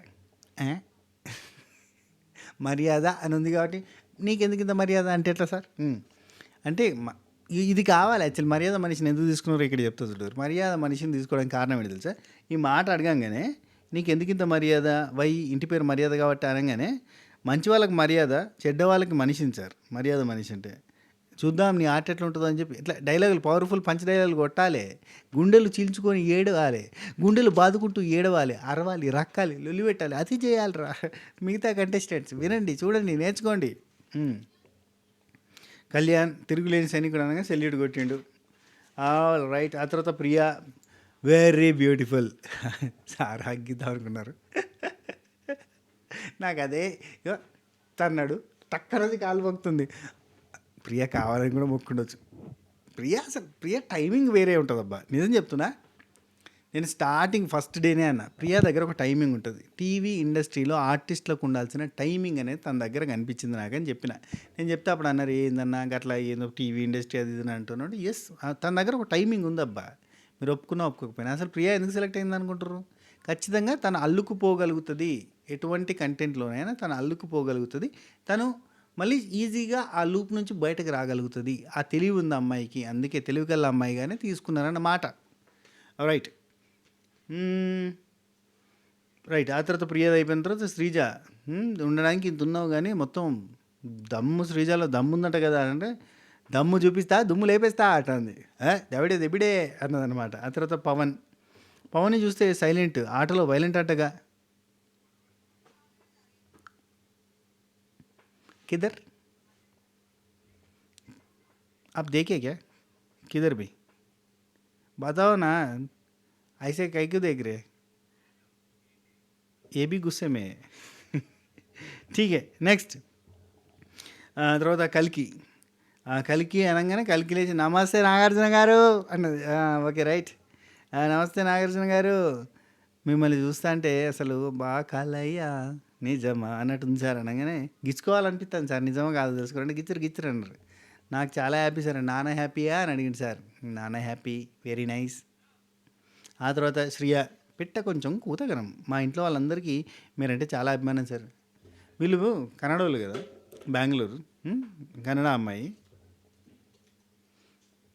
మర్యాద అని ఉంది కాబట్టి నీకెందుకు ఇంత మర్యాద అంటే ఎట్లా సార్? అంటే ఇది కావాలి యాక్చువల్. మర్యాద మనిషిని ఎందుకు తీసుకున్నారో ఇక్కడ చెప్తా చూడరు. మర్యాద మనిషిని తీసుకోవడానికి కారణం ఏంటి తెలుసా? ఈ మాట అడగంగానే నీకు ఎందుకు ఇంత మర్యాద, ఇంటి పేరు మర్యాద కాబట్టి అనగానే మంచి వాళ్ళకి మర్యాద, చెడ్డ వాళ్ళకి మనిషిని సార్ మర్యాద మనిషి అంటే. చూద్దాం నీ ఆట ఎట్లా ఉంటుందో అని చెప్పి ఇట్లా డైలాగులు, పవర్ఫుల్ పంచ్ డైలాగులు కొట్టాలి, గుండెలు చీల్చుకొని ఏడవాలి, గుండెలు బాదుకుంటూ ఏడవాలి, అరవాలి, రక్కాలి, లొల్లి పెట్టాలి, అది చేయాలిరా. మిగతా కంటెస్టెంట్స్ వినండి, చూడండి, నేర్చుకోండి. కళ్యాణ్ తిరుగులేని సైనికుడు అనగా సెల్యూట్ కొట్టిండు. All right. ఆ తర్వాత ప్రియా, వెరీ బ్యూటిఫుల్. సార్ హగ్గిద్దాం అనుకున్నారు, నాకు అదే తన్నాడు, టక్కరది కాలు మొక్కుతుంది. ప్రియా కావాలని కూడా మొక్కుండొచ్చు. ప్రియా టైమింగ్ వేరే ఉంటుంది అబ్బా, నిజం చెప్తున్నా. నేను స్టార్టింగ్ ఫస్ట్ డేనే అన్న, ప్రియా దగ్గర ఒక టైమింగ్ ఉంటుంది. టీవీ ఇండస్ట్రీలో ఆర్టిస్టులకు ఉండాల్సిన టైమింగ్ అనేది తన దగ్గర కనిపించింది నాకని చెప్పిన. నేను చెప్తే అప్పుడు అన్నారు, ఏందన్నా అట్లా ఏదో టీవీ ఇండస్ట్రీ అది ఇది అంటున్నాడు. ఎస్, తన దగ్గర ఒక టైమింగ్ ఉందబ్బా, మీరు ఒప్పుకున్నా ఒప్పుకోకపోయినా. అసలు ప్రియా ఎందుకు సెలెక్ట్ అయింది అనుకుంటారు? ఖచ్చితంగా తను అల్లుకుపోగలుగుతుంది, ఎటువంటి కంటెంట్లోనైనా తను అల్లుకుపోగలుగుతుంది. తను మళ్ళీ ఈజీగా ఆ లూప్ నుంచి బయటకు రాగలుగుతుంది. ఆ తెలివి ఉంది అమ్మాయికి, అందుకే తెలివికల్లా అమ్మాయిగానే తీసుకున్నారన్నమాట. రైట్. రైట్. ఆ తర్వాత ప్రియది అయిపోయిన తర్వాత శ్రీజ, ఉండడానికి ఇంత ఉన్నావు కానీ మొత్తం దమ్ము, శ్రీజలో దమ్ము ఉందట కదా అంటే, దమ్ము చూపిస్తా దుమ్ము లేపేస్తా అంటుంది. దెబిడే అన్నదనమాట. ఆ తర్వాత పవన్ని చూస్తే సైలెంట్, ఆటలో వైలెంట్ అట్టగా. किधर आप देखे क्या, किधर भी बताओ ना, ऐसे कहीं क्यों देख रहे, ये भी गुस्से में है. ठीक है. నెక్స్ట్ తర్వాత కలికి అనగానే కలికి లేచి, నమస్తే నాగార్జున గారు అన్నది. Okay right. నమస్తే నాగార్జున గారు, మిమ్మల్ని చూస్తా అంటే అసలు బాగా కాలయ్యా నిజమా అన్నట్టుంది సార్ అనగానే గిచ్చుకోవాలనిపిస్తుంది సార్, నిజమా కాదు తెలుసుకోండి, గిచ్చరు అన్నారు. నాకు చాలా హ్యాపీ సార్. నాన్న హ్యాపీయా అని అడిగింది సార్. నాన్న హ్యాపీ, వెరీ నైస్. ఆ తర్వాత శ్రియ, పిట్ట కొంచెం కూతగనం, మా ఇంట్లో వాళ్ళందరికీ మీరంటే చాలా అభిమానం సార్. వీళ్ళు కన్నడ వాళ్ళు కదా, బెంగళూరు, కన్నడ అమ్మాయి.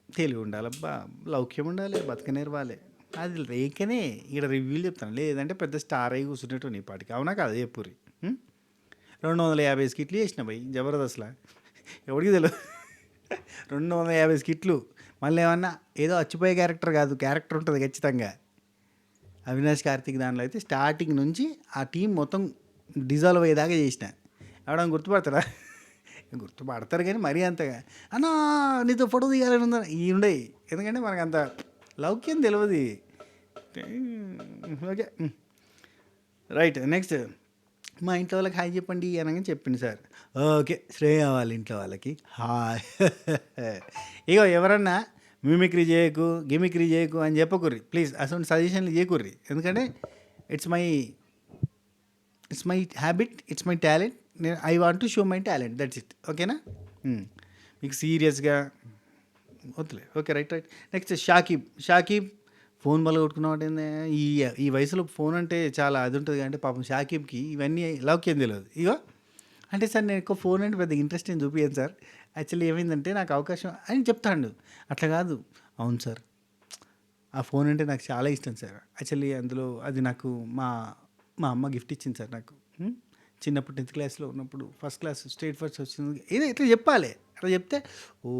తెలివి ఉండాలబ్బా, లౌక్యం ఉండాలి, బతకనేర్వాలి. అది రేకనే ఇక్కడ రివ్యూలు చెప్తాను, లేదంటే పెద్ద స్టార్ అయి కూర్చునేట్టు నీ పాటికి. అవునా కాదు చెప్పుర్రి. 250 స్కిట్లు చేసిన భయ్ జబర్దస్త్లా. ఎవడికి తెలియదు. 250 స్కిట్లు. మళ్ళీ ఏమన్నా ఏదో అచ్చిపోయే క్యారెక్టర్ కాదు, క్యారెక్టర్ ఉంటుంది ఖచ్చితంగా. అవినాష్ కార్తిక్ దాంట్లో అయితే స్టార్టింగ్ నుంచి ఆ టీం మొత్తం డిజాల్వ్ అయ్యేదాకా చేసిన. ఎవడన్నా గుర్తుపడతారా? గుర్తుపడతారు కానీ మరీ అంతగా అన్నా నీతో ఫోటో తీయాలని ఉందా ఈ ఉండయి. ఎందుకంటే మనకు అంత లౌక్యం తెలియదు. Okay right. నెక్స్ట్ మా ఇంట్లో వాళ్ళకి హాయ్ చెప్పండి అనగా చెప్పింది సార్. ఓకే శ్రేయ వాళ్ళ ఇంట్లో వాళ్ళకి హాయ్. ఇగో ఎవరన్నా మిమిక్రీ చేయకు గిమిక్రీ చేయకు అని చెప్పకుర్రి ప్లీజ్. అసలు సజెషన్లు చేయకుర్రి. ఎందుకంటే it's my habit, it's my talent. నేను I want to show my talent, that's it. ఓకేనా? మీకు సీరియస్గా వద్దులే. Okay right. Next Shakib phone బల్ల కొట్టుకున్నామంటే ఈ ఈ వయసులో ఫోన్ అంటే చాలా అది ఉంటుంది. అంటే పాపం షాకీబ్కి ఇవన్నీ లవ్కి ఏం తెలియదు. ఇగో అంటే సార్ నేను ఎక్కువ ఫోన్ అంటే పెద్ద ఇంట్రెస్ట్ ఏం చూపించాను సార్. యాక్చువల్లీ ఏమైందంటే నాకు అవకాశం అని చెప్తాడు. అట్లా కాదు. అవును సార్ ఆ ఫోన్ అంటే నాకు చాలా ఇష్టం సార్. యాక్చువల్లీ అందులో అది నాకు మా మా అమ్మ గిఫ్ట్ ఇచ్చింది సార్ నాకు. చిన్నప్పుడు 10th క్లాస్లో ఉన్నప్పుడు ఫస్ట్ క్లాస్ స్టేట్ ఫస్ట్ వచ్చింది. ఏదో ఇట్లా చెప్పాలి. అట్లా చెప్తే ఓ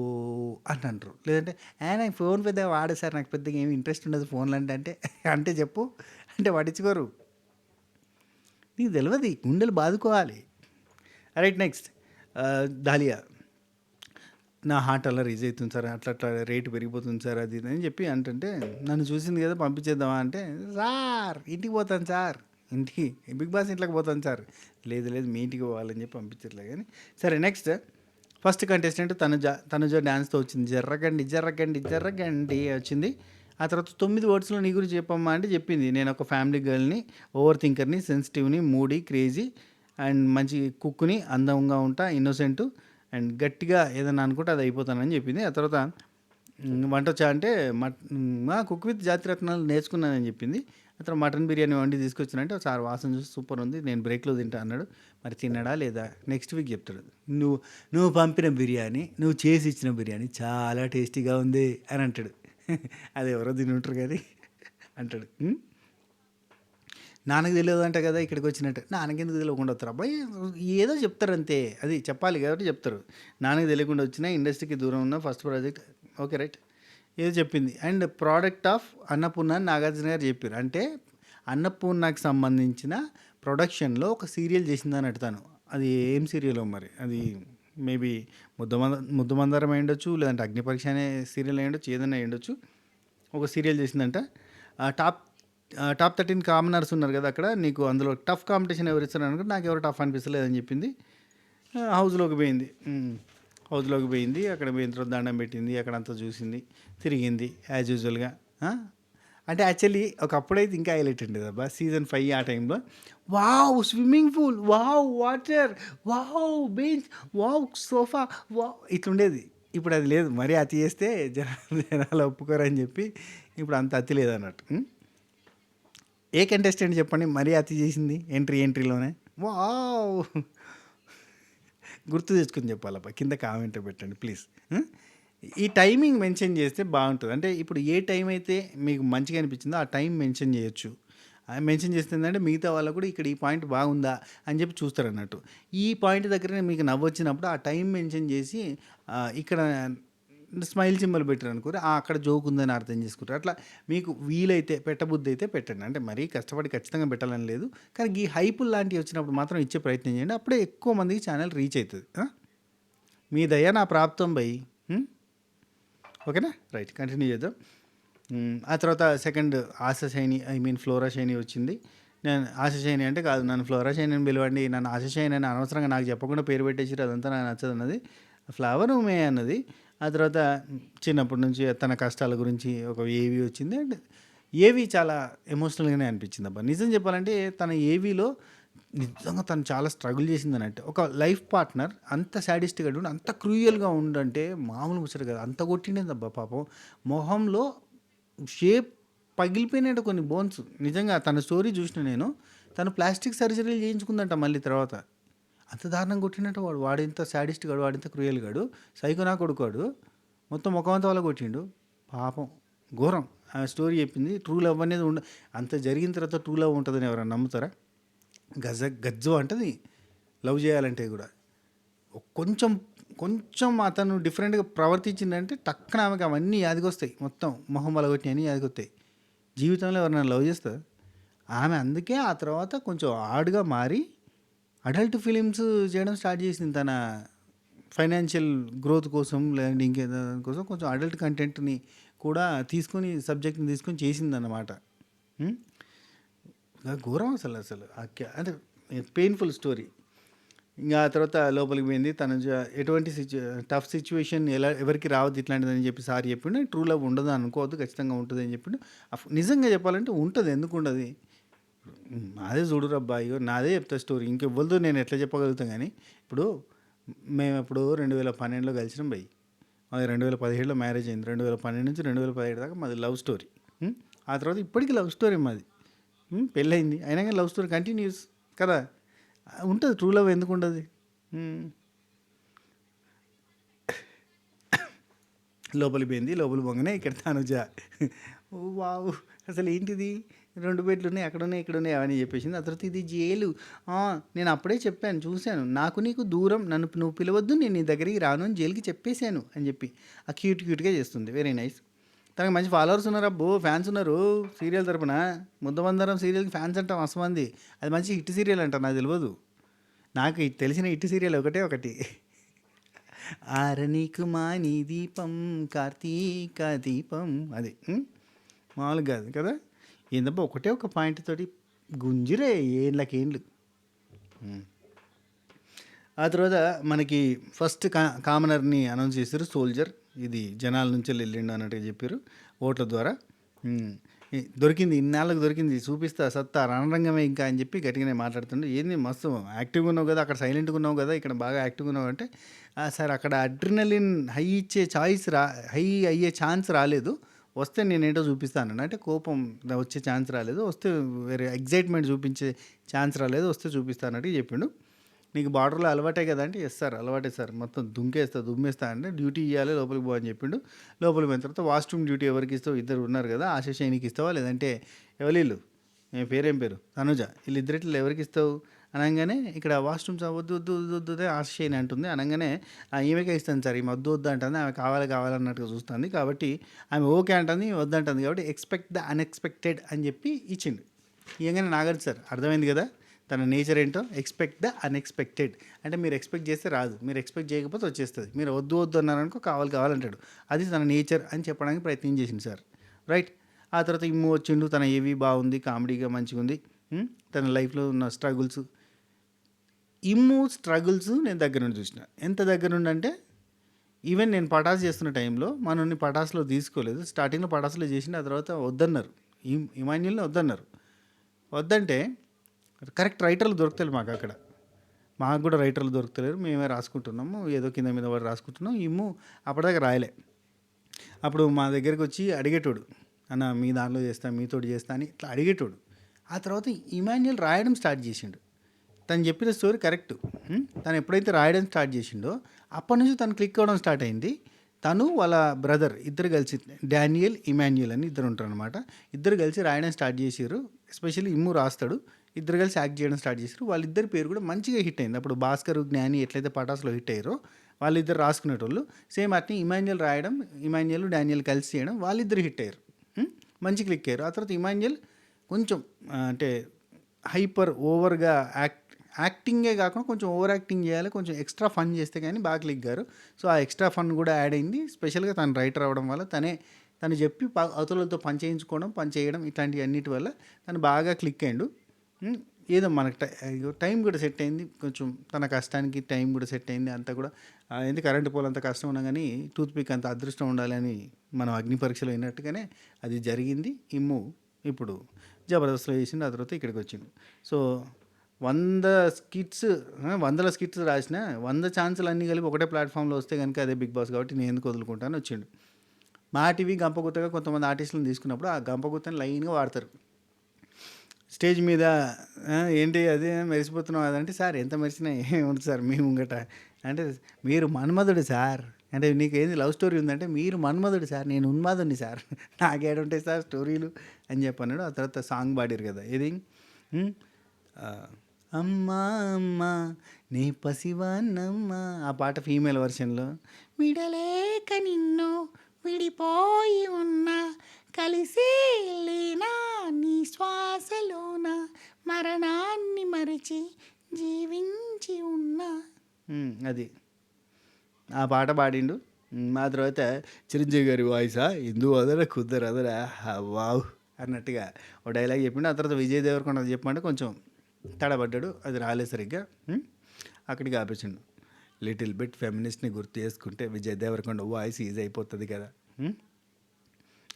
అని అంటారు. లేదంటే నాకు ఫోన్ పెద్దగా వాడే సార్, నాకు పెద్దగా ఏమి ఇంట్రెస్ట్ ఉండదు ఫోన్లు అంటే అంటే చెప్పు అంటే పట్టించుకోరు. నీకు తెలియదు, గుండెలు బాదుకోవాలి. రైట్. Next dahlia. నా హార్ట్ అలా రీజ్ అవుతుంది సార్, అట్లా అట్లా రేటు పెరిగిపోతుంది సార్ అది అని చెప్పి అంటే నన్ను చూసింది కదా పంపించేద్దామా అంటే సార్ ఇంటికి పోతాను సార్, ఇంటికి బిగ్ బాస్ ఇంట్లోకి పోతాను సార్. లేదు మీ ఇంటికి పోవాలని చెప్పి పంపించట్లే. కానీ సరే. నెక్స్ట్ ఫస్ట్ కంటెస్టెంట్ తనుజ డ్యాన్స్తో వచ్చింది. జర్రగండి వచ్చింది. ఆ తర్వాత 9 వర్డ్స్లో నీ గురించి చెప్పమ్మా అంటే చెప్పింది. నేను ఒక ఫ్యామిలీ గర్ల్ని, ఓవర్ థింకర్ని, సెన్సిటివ్ని, మూడీ, క్రేజీ అండ్ మంచి కుక్ని, అందంగా ఉంటా, ఇన్నోసెంట్ అండ్ గట్టిగా ఏదైనా అనుకుంటే అది అయిపోతానని చెప్పింది. ఆ తర్వాత వంట వచ్చా అంటే కుక్ విత్ జాతిరత్నాలు నేర్చుకున్నానని చెప్పింది. ఆ తర్వాత మటన్ బిర్యానీ వండి తీసుకొచ్చానంటే సార్ వాసన చూసి సూపర్ ఉంది, నేను బ్రేక్లో తింటా అన్నాడు. మరి తిన్నాడా లేదా నెక్స్ట్ వీక్ చెప్తాడు. నువ్వు పంపిన బిర్యానీ, నువ్వు చేసి ఇచ్చిన బిర్యానీ చాలా టేస్టీగా ఉంది అని అంటాడు. అది ఎవరో తిని ఉంటారు కానీ అంటాడు. నాన్నకు తెలియదు అంట కదా ఇక్కడికి వచ్చినట్టు. నాన్నకి ఎందుకు తెలియకుండా వస్తారు అబ్బాయి, ఏదో చెప్తారు అంతే. అది చెప్పాలి కాబట్టి చెప్తారు. నాన్నకు తెలియకుండా వచ్చినా ఇండస్ట్రీకి దూరం ఉన్న ఫస్ట్ ప్రాజెక్ట్. Okay right. ఏదో చెప్పింది. అండ్ ప్రోడక్ట్ ఆఫ్ అన్నపూర్ణ అని నాగార్జున గారు చెప్పారు. అంటే అన్నపూర్ణకు సంబంధించిన ప్రొడక్షన్లో ఒక సీరియల్ చేసిందని అడుగుతాను. అది ఏం సీరియల్ మరి, అది మేబీ ముద్దమందారం అయి ఉండొచ్చు, లేదంటే అగ్ని పరీక్ష అనే సీరియల్ అయి ఉండొచ్చు, ఏదైనా అయి ఉండొచ్చు. ఒక సీరియల్ చేసిందంట. టాప్ 13 కామనర్స్ ఉన్నారు కదా అక్కడ, నీకు అందులో టఫ్ కాంపిటీషన్ ఎవరు ఇస్తారు అనుకుంటే నాకు ఎవరు టఫ్ అనిపిస్తలేదని చెప్పింది. హౌస్లోకి పోయింది. అక్కడ పోయిన తర్వాత దండం పెట్టింది, అక్కడంతా చూసింది, తిరిగింది యాజ్ యూజువల్గా. అంటే యాక్చువల్లీ ఒకప్పుడైతే ఇంకా హైలైట్ ఉండేది అబ్బా సీజన్ 5 ఆ టైంలో. Wow swimming pool, wow water, wow bench, wow sofa, wow ఇట్లుండేది. ఇప్పుడు అది లేదు. మరీ అతి చేస్తే జనాలు ఒప్పుకోరని చెప్పి ఇప్పుడు అంత అతి లేదన్నట్టు. ఏ కంటెస్టెంట్ చెప్పండి మరీ అతి చేసింది ఎంట్రీలోనే? వావ్ గుర్తు తెచ్చుకుని చెప్పాలబ్బా. కింద కామెంట్ పెట్టండి ప్లీజ్. ఈ టైమింగ్ మెన్షన్ చేస్తే బాగుంటుంది. అంటే ఇప్పుడు ఏ టైం అయితే మీకు మంచిగా అనిపించిందో ఆ టైం మెన్షన్ చేయొచ్చు. మెన్షన్ చేస్తుందంటే మిగతా వాళ్ళకు కూడా ఇక్కడ ఈ పాయింట్ బాగుందా అని చెప్పి చూస్తారు అన్నట్టు. ఈ పాయింట్ దగ్గర మీకు నవ్వొచ్చినప్పుడు ఆ టైం మెన్షన్ చేసి ఇక్కడ స్మైల్ సింబల్ పెట్టారు అనుకోరు, అక్కడ జోక్ ఉందని అర్థం చేసుకుంటారు. అట్లా మీకు వీలైతే పెట్టబుద్ధి అయితే పెట్టండి. అంటే మరీ కష్టపడి ఖచ్చితంగా పెట్టాలని లేదు, కానీ ఈ హైపుల్ లాంటివి వచ్చినప్పుడు మాత్రం ఇచ్చే ప్రయత్నం చేయండి. అప్పుడే ఎక్కువ మందికి ఛానల్ రీచ్ అవుతుంది. మీ దయ నా ప్రాప్తం బై. ఓకేనా రైట్. కంటిన్యూ చేద్దాం. ఆ తర్వాత సెకండ్ ఆశ శైని, ఫ్లోరా శైని వచ్చింది. నేను ఆశ శైని అంటే కాదు, నన్ను ఫ్లోరా శైని అని పిలవండి, నన్ను ఆశ శైని అని అనవసరంగా నాకు చెప్పకుండా పేరు పెట్టేసారు, అదంతా నాకు నచ్చదు అన్నది. ఫ్లవర్ మే అన్నది. ఆ తర్వాత చిన్నప్పటి నుంచి తన కష్టాల గురించి ఒక ఏవి వచ్చింది. అండ్ ఏవి చాలా ఎమోషనల్గానే అనిపించింది అబ్బా. నిజం చెప్పాలంటే తన ఏవీలో నిజంగా తను చాలా స్ట్రగుల్ చేసింది అన్నట్టు. ఒక లైఫ్ పార్ట్నర్ అంత సాడిస్ట్గా ఉండి అంత క్రూయల్గా ఉండంటే మామూలు ముచ్చట కదా. అంత కొట్టిండేది అబ్బా పాపం. మొహంలో షేప్ పగిలిపోయినట్టు కొన్ని బోన్స్. నిజంగా తన స్టోరీ చూసిన నేను. తను ప్లాస్టిక్ సర్జరీలు చేయించుకుందంట మళ్ళీ తర్వాత. అంత దారుణంగా కొట్టినట్టు వాడింత సాడిస్ట్ గాడు, వాడింత క్రూయల్ గాడు, సైకోనా కొడుకోడు, మొత్తం ముఖమంతా వల్ల కొట్టిండు పాపం. ఘోరం. ఆ స్టోరీ చెప్పింది. ట్రూ లవ్ అనేది అంత జరిగిన తర్వాత ట్రూ లవ్ ఉంటుందని ఎవరైనా నమ్ముతారా? గజ్జు అంటది. లవ్ చేయాలంటే కూడా కొంచెం కొంచెం అతను డిఫరెంట్గా ప్రవర్తించిందంటే టక్కన ఆమెకి అవన్నీ యాదికొస్తాయి, మొత్తం మొహం బలగొట్టి అన్నీ యాదికొస్తాయి. జీవితంలో ఎవరైనా లవ్ చేస్తా ఆమె. అందుకే ఆ తర్వాత కొంచెం ఆడ్గా మారి అడల్ట్ ఫిలిమ్స్ చేయడం స్టార్ట్ చేసింది. తన ఫైనాన్షియల్ గ్రోత్ కోసం లేదంటే ఇంకేదో కోసం కొంచెం అడల్ట్ కంటెంట్ని కూడా తీసుకొని సబ్జెక్ట్ని తీసుకొని చేసిందన్నమాట. ఘోరం అసలు అసలు అంటే పెయిన్ఫుల్ స్టోరీ. ఇంకా ఆ తర్వాత లోపలికి పోయింది. తను ఎటువంటి టఫ్ సిచ్యువేషన్ ఎవరికి రావద్దు ఇట్లాంటిదని చెప్పి సార్ చెప్పిండు. ట్రూ లవ్ ఉండదు అనుకోవద్దు, ఖచ్చితంగా ఉంటుంది అని చెప్పిండు. నిజంగా చెప్పాలంటే ఉంటుంది, ఎందుకు ఉండదు. నాదే చూడురబ్బా, అయ్యో నాదే చెప్తా స్టోరీ, ఇంకెవ్వరిదో నేను ఎట్లా చెప్పగలుగుతాను. కానీ ఇప్పుడు మేము ఎప్పుడు 2012లో కలిసినాం భయ్, మాది 2017లో మ్యారేజ్ అయింది. 2012 నుంచి 2017 దాకా మాది లవ్ స్టోరీ. ఆ తర్వాత ఇప్పటికీ లవ్ స్టోరీ మాది. పెళ్ళయింది అయినా కానీ లవ్ స్టోరీ కంటిన్యూస్ కదా. ఉంటుంది, ట్రూ లవ్ ఎందుకు ఉండదు. లోపలికి పోయింది. లోపలి పోగానే ఇక్కడ తనుజ వావు అసలు ఏంటిది, 2 బెడ్లు ఉన్నాయి, అక్కడ ఉన్నాయి, ఇక్కడ ఉన్నాయి అవన్నీ చెప్పేసింది. ఆ తర్వాత ఇది జైలు, నేను అప్పుడే చెప్పాను, చూశాను, నాకు నీకు దూరం, నన్ను నువ్వు పిలవద్దు, నేను నీ దగ్గరికి రాను అని జైలుకి చెప్పేశాను అని చెప్పి ఆ క్యూట్గా చేస్తుంది. Very nice. తనకు మంచి ఫాలోవర్స్ ఉన్నారు, అబ్బో ఫ్యాన్స్ ఉన్నారు సీరియల్ తరపున. ముద్దమందరం సీరియల్కి ఫ్యాన్స్ అంటాం మస్తమంది. అది మంచి హిట్ సీరియల్ అంట, నాకు తెలియదు. నాకు తెలిసిన హిట్ సీరియల్ ఒకటి ఆరనీకు మాని దీపం కార్తీక దీపం, అది మామూలుగా కాదు కదా. ఏందబ్బా ఒకటే ఒక పాయింట్ తోటి గుంజిరే ఏళ్ళకేండ్లు. ఆ తర్వాత మనకి ఫస్ట్ కామనర్ని అనౌన్స్ చేశారు, సోల్జర్. ఇది జనాల నుంచి వెళ్ళిండు అన్నట్టుగా చెప్పారు ఓట్ల ద్వారా. దొరికింది, ఇన్నాళ్ళకి దొరికింది, చూపిస్తా సత్తా రణరంగమే ఇంకా అని చెప్పి గట్టిగానే మాట్లాడుతుండే. ఏంది మస్తు యాక్టివ్గా ఉన్నావు కదా, అక్కడ సైలెంట్గా ఉన్నావు కదా, ఇక్కడ బాగా యాక్టివ్గా ఉన్నావు అంటే, సార్ అక్కడ అడ్రినలిన్ హై అయ్యే ఛాన్స్ రాలేదు, వస్తే నేనేంటో చూపిస్తాను అంటే, కోపం వచ్చే ఛాన్స్ రాలేదు, వస్తే వేరే ఎగ్జైట్మెంట్ చూపించే ఛాన్స్ రాలేదు, వస్తే చూపిస్తానంటే చెప్పిండు. నీకు బార్డర్లో అలవాటే కదా అంటే, ఎస్ సార్ అలవాటే సార్, మొత్తం దుమ్మేస్తా అంటే, డ్యూటీ ఇవ్వాలి లోపలికి పో అని చెప్పిండు. లోపలికి పోయిన తర్వాత వాష్రూమ్ డ్యూటీ ఎవరికి ఇస్తావు, ఇద్దరు ఉన్నారు కదా, ఆశేషానికి ఇస్తావా లేదంటే ఎవరు పేరేం పేరు తనుజ, వీళ్ళిద్దరిట్లో ఎవరికి ఇస్తావు అనగానే, ఇక్కడ వాష్రూమ్స్ వద్దు వద్దు వద్దు వద్దు ఆశేషని అంటుంది. అనగానే ఈమెకే ఇస్తాను సార్, ఈమె వద్దు వద్దు అంటుంది, ఆమె కావాలన్నట్టుగా చూస్తుంది. కాబట్టి ఆమె ఓకే అంటుంది, వద్దంటుంది. కాబట్టి ఎక్స్పెక్ట్ ద అన్ఎక్స్పెక్టెడ్ అని చెప్పి ఇచ్చిండు. ఇవ్వగానే నాగార్జున సార్ అర్థమైంది కదా తన నేచర్ ఏంటో, ఎక్స్పెక్ట్ ద అన్ఎక్స్పెక్టెడ్. అంటే మీరు ఎక్స్పెక్ట్ చేస్తే రాదు, మీరు ఎక్స్పెక్ట్ చేయకపోతే వచ్చేస్తుంది. మీరు వద్దు వద్దు అన్నారనుకో కావాలంటాడు. అది తన నేచర్ అని చెప్పడానికి ప్రయత్నం చేసింది సార్, రైట్. ఆ తర్వాత ఇమ్ము వచ్చిండు, తన ఏవి బాగుంది, కామెడీగా మంచిగా ఉంది. తన లైఫ్లో ఉన్న స్ట్రగుల్స్, ఇమ్ము స్ట్రగుల్స్ నేను దగ్గర నుండి చూసిన. ఎంత దగ్గర నుండి అంటే, ఈవెన్ నేను పటాస్ చేస్తున్న టైంలో మనల్ని పటాస్లో తీసుకోలేదు. స్టార్టింగ్లో పటాస్లో చేసిన, ఆ తర్వాత వద్దన్నారు, ఇమాన్యుల్ని వద్దంటే కరెక్ట్ రైటర్లు దొరుకుతారు మాకు కూడా రైటర్లు దొరుకుతలేరు, మేమే రాసుకుంటున్నాము, ఏదో కింద మీద వాడు రాసుకుంటున్నాం. ఇమ్ము అప్పటిదాకా రాయలే. అప్పుడు మా దగ్గరికి వచ్చి అడిగేటోడు, అన్న మీ దాంట్లో చేస్తా, మీతోటి చేస్తా అని ఇట్లా అడిగేటోడు. ఆ తర్వాత ఇమాన్యుల్ రాయడం స్టార్ట్ చేసిండు. తను చెప్పిన స్టోరీ కరెక్ట్. తను ఎప్పుడైతే రాయడం స్టార్ట్ చేసిండో అప్పటి నుంచి తను క్లిక్ అవ్వడం స్టార్ట్ అయింది. తను వాళ్ళ బ్రదర్ ఇద్దరు కలిసి, డానియల్ ఇమాన్యుల్ అని ఇద్దరు ఉంటారు అనమాట. ఇద్దరు కలిసి రాయడం స్టార్ట్ చేసారు. ఎస్పెషల్లీ ఇమ్ము రాస్తాడు, ఇద్దరు కలిసి యాక్ట్ చేయడం స్టార్ట్ చేశారు. వాళ్ళిద్దరి పేరు కూడా మంచిగా హిట్ అయింది. అప్పుడు భాస్కర్ జ్ఞాని ఎట్లయితే పటాస్లో హిట్ అయ్యారో వాళ్ళిద్దరు రాసుకునేటోళ్ళు, సేమ్ అట్నే ఇమాన్యుల్ రాయడం, ఇమాన్యుల్ డానియల్ కలిసి చేయడం, వాళ్ళిద్దరు హిట్ అయ్యారు, మంచి క్లిక్ అయ్యారు. ఆ తర్వాత ఇమాన్యుల్ కొంచెం అంటే హైపర్ ఓవర్గా యాక్టింగే కాకుండా కొంచెం ఓవర్ యాక్టింగ్ చేయాలి, కొంచెం ఎక్స్ట్రా ఫన్ చేస్తే కానీ బాగా క్లిక్ గారు. సో ఆ ఎక్స్ట్రా ఫన్ కూడా యాడ్ అయింది. స్పెషల్గా తను రైటర్ అవ్వడం వల్ల, తను చెప్పి అవతలతో పని చేయడం ఇట్లాంటివి అన్నిటి వల్ల తను బాగా క్లిక్ అయ్యిండు. ఏదో మనకు టైం కూడా సెట్ అయింది, కొంచెం తన కష్టానికి టైం కూడా సెట్ అయింది. అంతా కూడా ఎందుకు కరెంటు పోలు అంత కష్టం ఉన్నా కానీ టూత్పిక్ అంత అదృష్టం ఉండాలని మనం అగ్ని పరీక్షలో అయినట్టుగానే అది జరిగింది. ఇమ్ము ఇప్పుడు జబర్దస్త్లో చేసిండు, ఆ తర్వాత ఇక్కడికి వచ్చిండు. సో 100 స్కిట్స్ రాసిన 100 ఛాన్సులు అన్నీ కలిపి ఒకటే ప్లాట్ఫామ్లో వస్తే కనుక అదే బిగ్ బాస్, కాబట్టి నేను ఎందుకు వదులుకుంటాను వచ్చిండు. మా టీవీ గంపగుత్తగా కొంతమంది ఆర్టిస్టులను తీసుకున్నప్పుడు ఆ గంపగుత్తని లైన్గా వాడతారు స్టేజ్ మీద. ఏంటి అదే మెరిసిపోతున్నావు అదంటే, సార్ ఎంత మెరిసినా ఏముంది సార్ మీ ముంగట అంటే, మీరు మన్మధుడు సార్ అంటే, నీకు ఏంది లవ్ స్టోరీ ఉందంటే, మీరు మన్మధుడు సార్, నేను ఉన్మాదుని సార్, నాకేడుంటాయి సార్ స్టోరీలు అని చెప్పన్నాడు. ఆ తర్వాత సాంగ్ పాడారు కదా, ఇది అమ్మా అమ్మా నీ పసివాన్నమ్మా, ఆ పాట ఫీమేల్ వర్షన్లో. విడలేక నిన్ను విడిపోయి ఉన్నా, కలిసి లేనా నీ శ్వాసలోన, మరణాన్ని మరిచి జీవించి ఉన్నా. అది ఆ పాట పాడిండు. ఆ తర్వాత చిరంజీవి గారి వాయిసా ఇందు అదరా కుద్దరు అదరా వావ్ అన్నట్టుగా ఒక డైలాగ్ చెప్పిండు. ఆ తర్వాత విజయ్ దేవరకొండ చెప్పమంటే కొంచెం తడబడ్డాడు, అది రాలేదు సరిగ్గా. అక్కడికి ఆపేసిండు. లిటిల్ బిట్ ఫెమినిస్ట్ని గుర్తు చేసుకుంటే విజయ్ దేవరకొండ వాయిస్ ఈజీ అయిపోతుంది కదా,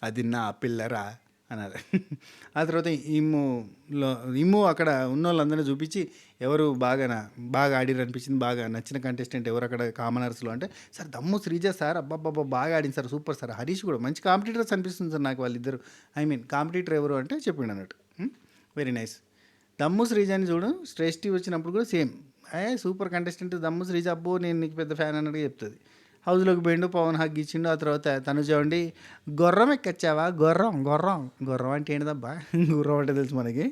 అది నా పిల్లరా అన్నారు. ఆ తర్వాత ఇమ్ము అక్కడ ఉన్న వాళ్ళందరినీ చూపించి ఎవరు బాగా ఆడిరు అనిపించింది, బాగా నచ్చిన కంటెస్టెంట్ ఎవరు అక్కడ కామనర్స్లో అంటే, సార్ దమ్ము శ్రీజ సార్ అబ్బాబ్బా బాగా ఆడింది సార్, సూపర్ సార్. హరీష్ కూడా మంచి కాంపిటీటర్స్ అనిపిస్తుంది సార్ నాకు వాళ్ళిద్దరు. కాంపిటీటర్ ఎవరు అంటే చెప్పిండు అన్నట్టు. Very nice. దమ్ము శ్రీజాని చూడు, శ్రేష్ఠి వచ్చినప్పుడు కూడా సేమ్ సూపర్ కంటెస్టెంట్ దమ్ము శ్రీజ, అబ్బో నేను నీకు పెద్ద ఫ్యాన్ అన్నట్టుగా చెప్తుంది. హౌస్లోకి పోయిండు, పవన్ హగ్ ఇచ్చిండు. ఆ తర్వాత తను చూడండి, గుర్రం ఎక్కొచ్చావా, గుర్రం అంటే ఏంటిదబ్బా, గుర్రం అంటే తెలుసు మనకి,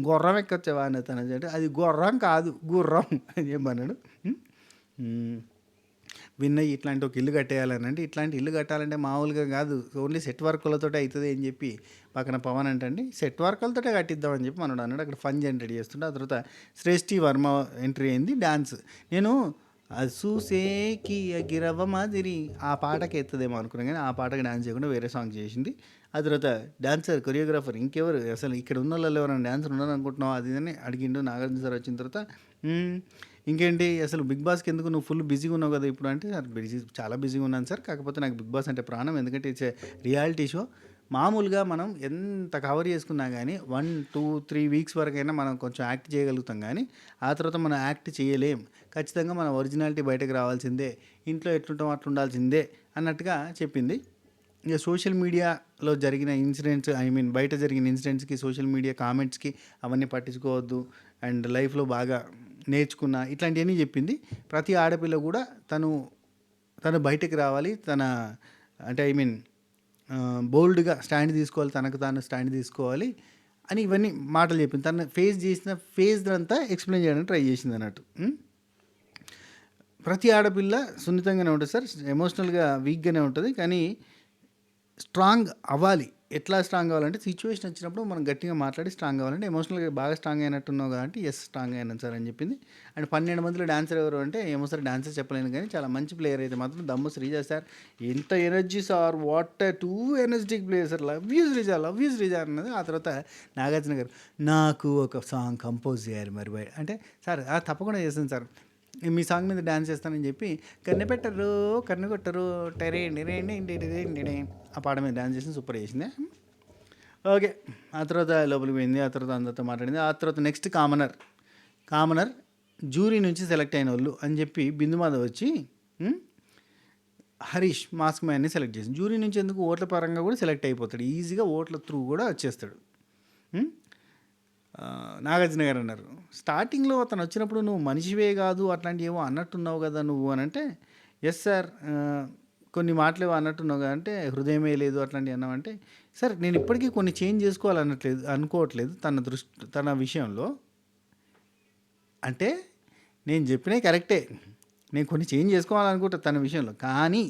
గుర్రం ఎక్కొచ్చావా అని తను అంటే, అది గుర్రం కాదు గుర్రం అని చెప్పన్నాడు. విన్నయ్యి ఇట్లాంటి ఒక ఇల్లు కట్టేయాలని అంటే, ఇట్లాంటి ఇల్లు కట్టాలంటే మామూలుగా కాదు, ఓన్లీ సెట్ వర్కులతో అవుతుంది అని చెప్పి పక్కన పవన్ అంటే సెట్ వర్కులతో కట్టిద్దామని చెప్పి మనోడు అన్నాడు. అక్కడ ఫన్ జనరేట్ చేస్తుండే. ఆ తర్వాత శ్రేష్ఠి వర్మ ఎంట్రీ అయింది. డ్యాన్స్ నేను అసూసేకి గిరవ మాదిరి ఆ పాటకి ఎత్తదేమో అనుకున్నాను, కానీ ఆ పాటకి డ్యాన్స్ చేయకుండా వేరే సాంగ్ చేసింది. ఆ తర్వాత డాన్సర్ కొరియోగ్రాఫర్ ఇంకెవరు అసలు ఇక్కడ ఉన్న వాళ్ళు ఎవరైనా డాన్సర్ ఉన్నారు అనుకుంటున్నావు అది అని అడిగిండు. నాగార్జున సార్ వచ్చిన తర్వాత ఇంకేంటి అసలు బిగ్ బాస్కి ఎందుకు నువ్వు ఫుల్ బిజీగా ఉన్నావు కదా ఇప్పుడు అంటే, సార్ చాలా బిజీగా ఉన్నాను సార్, కాకపోతే నాకు బిగ్ బాస్ అంటే ప్రాణం, ఎందుకంటే ఇట్స్ రియాలిటీ షో. మామూలుగా మనం ఎంత కవర్ చేసుకున్నా కానీ 1, 2, 3 వీక్స్ వరకైనా మనం కొంచెం యాక్ట్ చేయగలుగుతాం, కానీ ఆ తర్వాత మనం యాక్ట్ చేయలేం. ఖచ్చితంగా మన ఒరిజినాలిటీ బయటకు రావాల్సిందే, ఇంట్లో ఎట్లుంటాం అట్లా ఉండాల్సిందే అన్నట్టుగా చెప్పింది. ఇక సోషల్ మీడియాలో జరిగిన ఇన్సిడెంట్స్, బయట జరిగిన ఇన్సిడెంట్స్కి, సోషల్ మీడియా కామెంట్స్కి అవన్నీ పట్టించుకోవద్దు, అండ్ లైఫ్లో బాగా నేర్చుకున్న ఇట్లాంటివన్నీ చెప్పింది. ప్రతి ఆడపిల్ల కూడా తను బయటకు రావాలి, అంటే బోల్డ్గా స్టాండ్ తీసుకోవాలి, తనకు తాను స్టాండ్ తీసుకోవాలి అని ఇవన్నీ మాటలు చెప్పింది. తను ఫేస్ అంతా ఎక్స్ప్లెయిన్ చేయడానికి ట్రై చేసింది అన్నట్టు. ప్రతి ఆడపిల్ల సున్నితంగానే ఉంటుంది సార్, ఎమోషనల్గా వీక్గానే ఉంటుంది, కానీ స్ట్రాంగ్ అవ్వాలి. ఎట్లా స్ట్రాంగ్ అవ్వాలంటే సిచ్యువేషన్ వచ్చినప్పుడు మనం గట్టిగా మాట్లాడి స్ట్రాంగ్ అవ్వాలంటే, ఎమోషనల్గా బాగా స్ట్రాంగ్ అయినట్టున్నావు కాబట్టి స్ట్రాంగ్ అయినాను సార్ అని చెప్పింది. అండ్ 12 మందిలో డాన్సర్ ఎవరు అంటే, ఏమో సార్ డాన్సర్ చెప్పలేను, కానీ చాలా మంచి ప్లేయర్ అయితే మాత్రం దమ్ము శ్రీజ సార్. ఎంత energy sir, what two energetic player sir, love you Sreeja అన్నది. ఆ తర్వాత నాగార్జున గారు నాకు ఒక సాంగ్ కంపోజ్ చేయాలి మరి అంటే, సార్ తప్పకుండా చేస్తాను సార్, మీ సాంగ్ మీద డ్యాన్స్ చేస్తానని చెప్పి కన్ను పెట్టరు కన్ను కొట్టరు టెరే ఆ పాట మీద డ్యాన్స్ చేసి సూపర్ చేసింది. ఓకే, ఆ తర్వాత లోపలికి పోయింది. ఆ తర్వాత అందరితో మాట్లాడింది. ఆ తర్వాత నెక్స్ట్ కామనర్ జ్యూరీ నుంచి సెలెక్ట్ అయిన వాళ్ళు అని చెప్పి బిందు మాధవ్ వచ్చి హరీష్ మాస్క్ మ్యాన్ని సెలెక్ట్ చేసింది. జ్యూరీ నుంచి ఎందుకు ఓట్ల పరంగా కూడా సెలెక్ట్ అయిపోతాడు, ఈజీగా ఓట్ల త్రూ కూడా వచ్చేస్తాడు. నాగార్జున గారు అన్నారు, స్టార్టింగ్లో అతను వచ్చినప్పుడు నువ్వు మనిషివే కాదు అట్లాంటివి ఏమో అన్నట్టున్నావు కదా నువ్వు అని అంటే, ఎస్ సార్ కొన్ని మాటలు అన్నట్టున్నావు కదా అంటే, హృదయమే లేదు అట్లాంటివి అన్నావంటే, సార్ నేను ఇప్పటికీ కొన్ని చేంజ్ అనుకోవట్లేదు తన విషయంలో. అంటే నేను చెప్పినవి కరెక్టే, నేను కొన్ని చేంజ్ చేసుకోవాలనుకుంటా తన విషయంలో, కానీ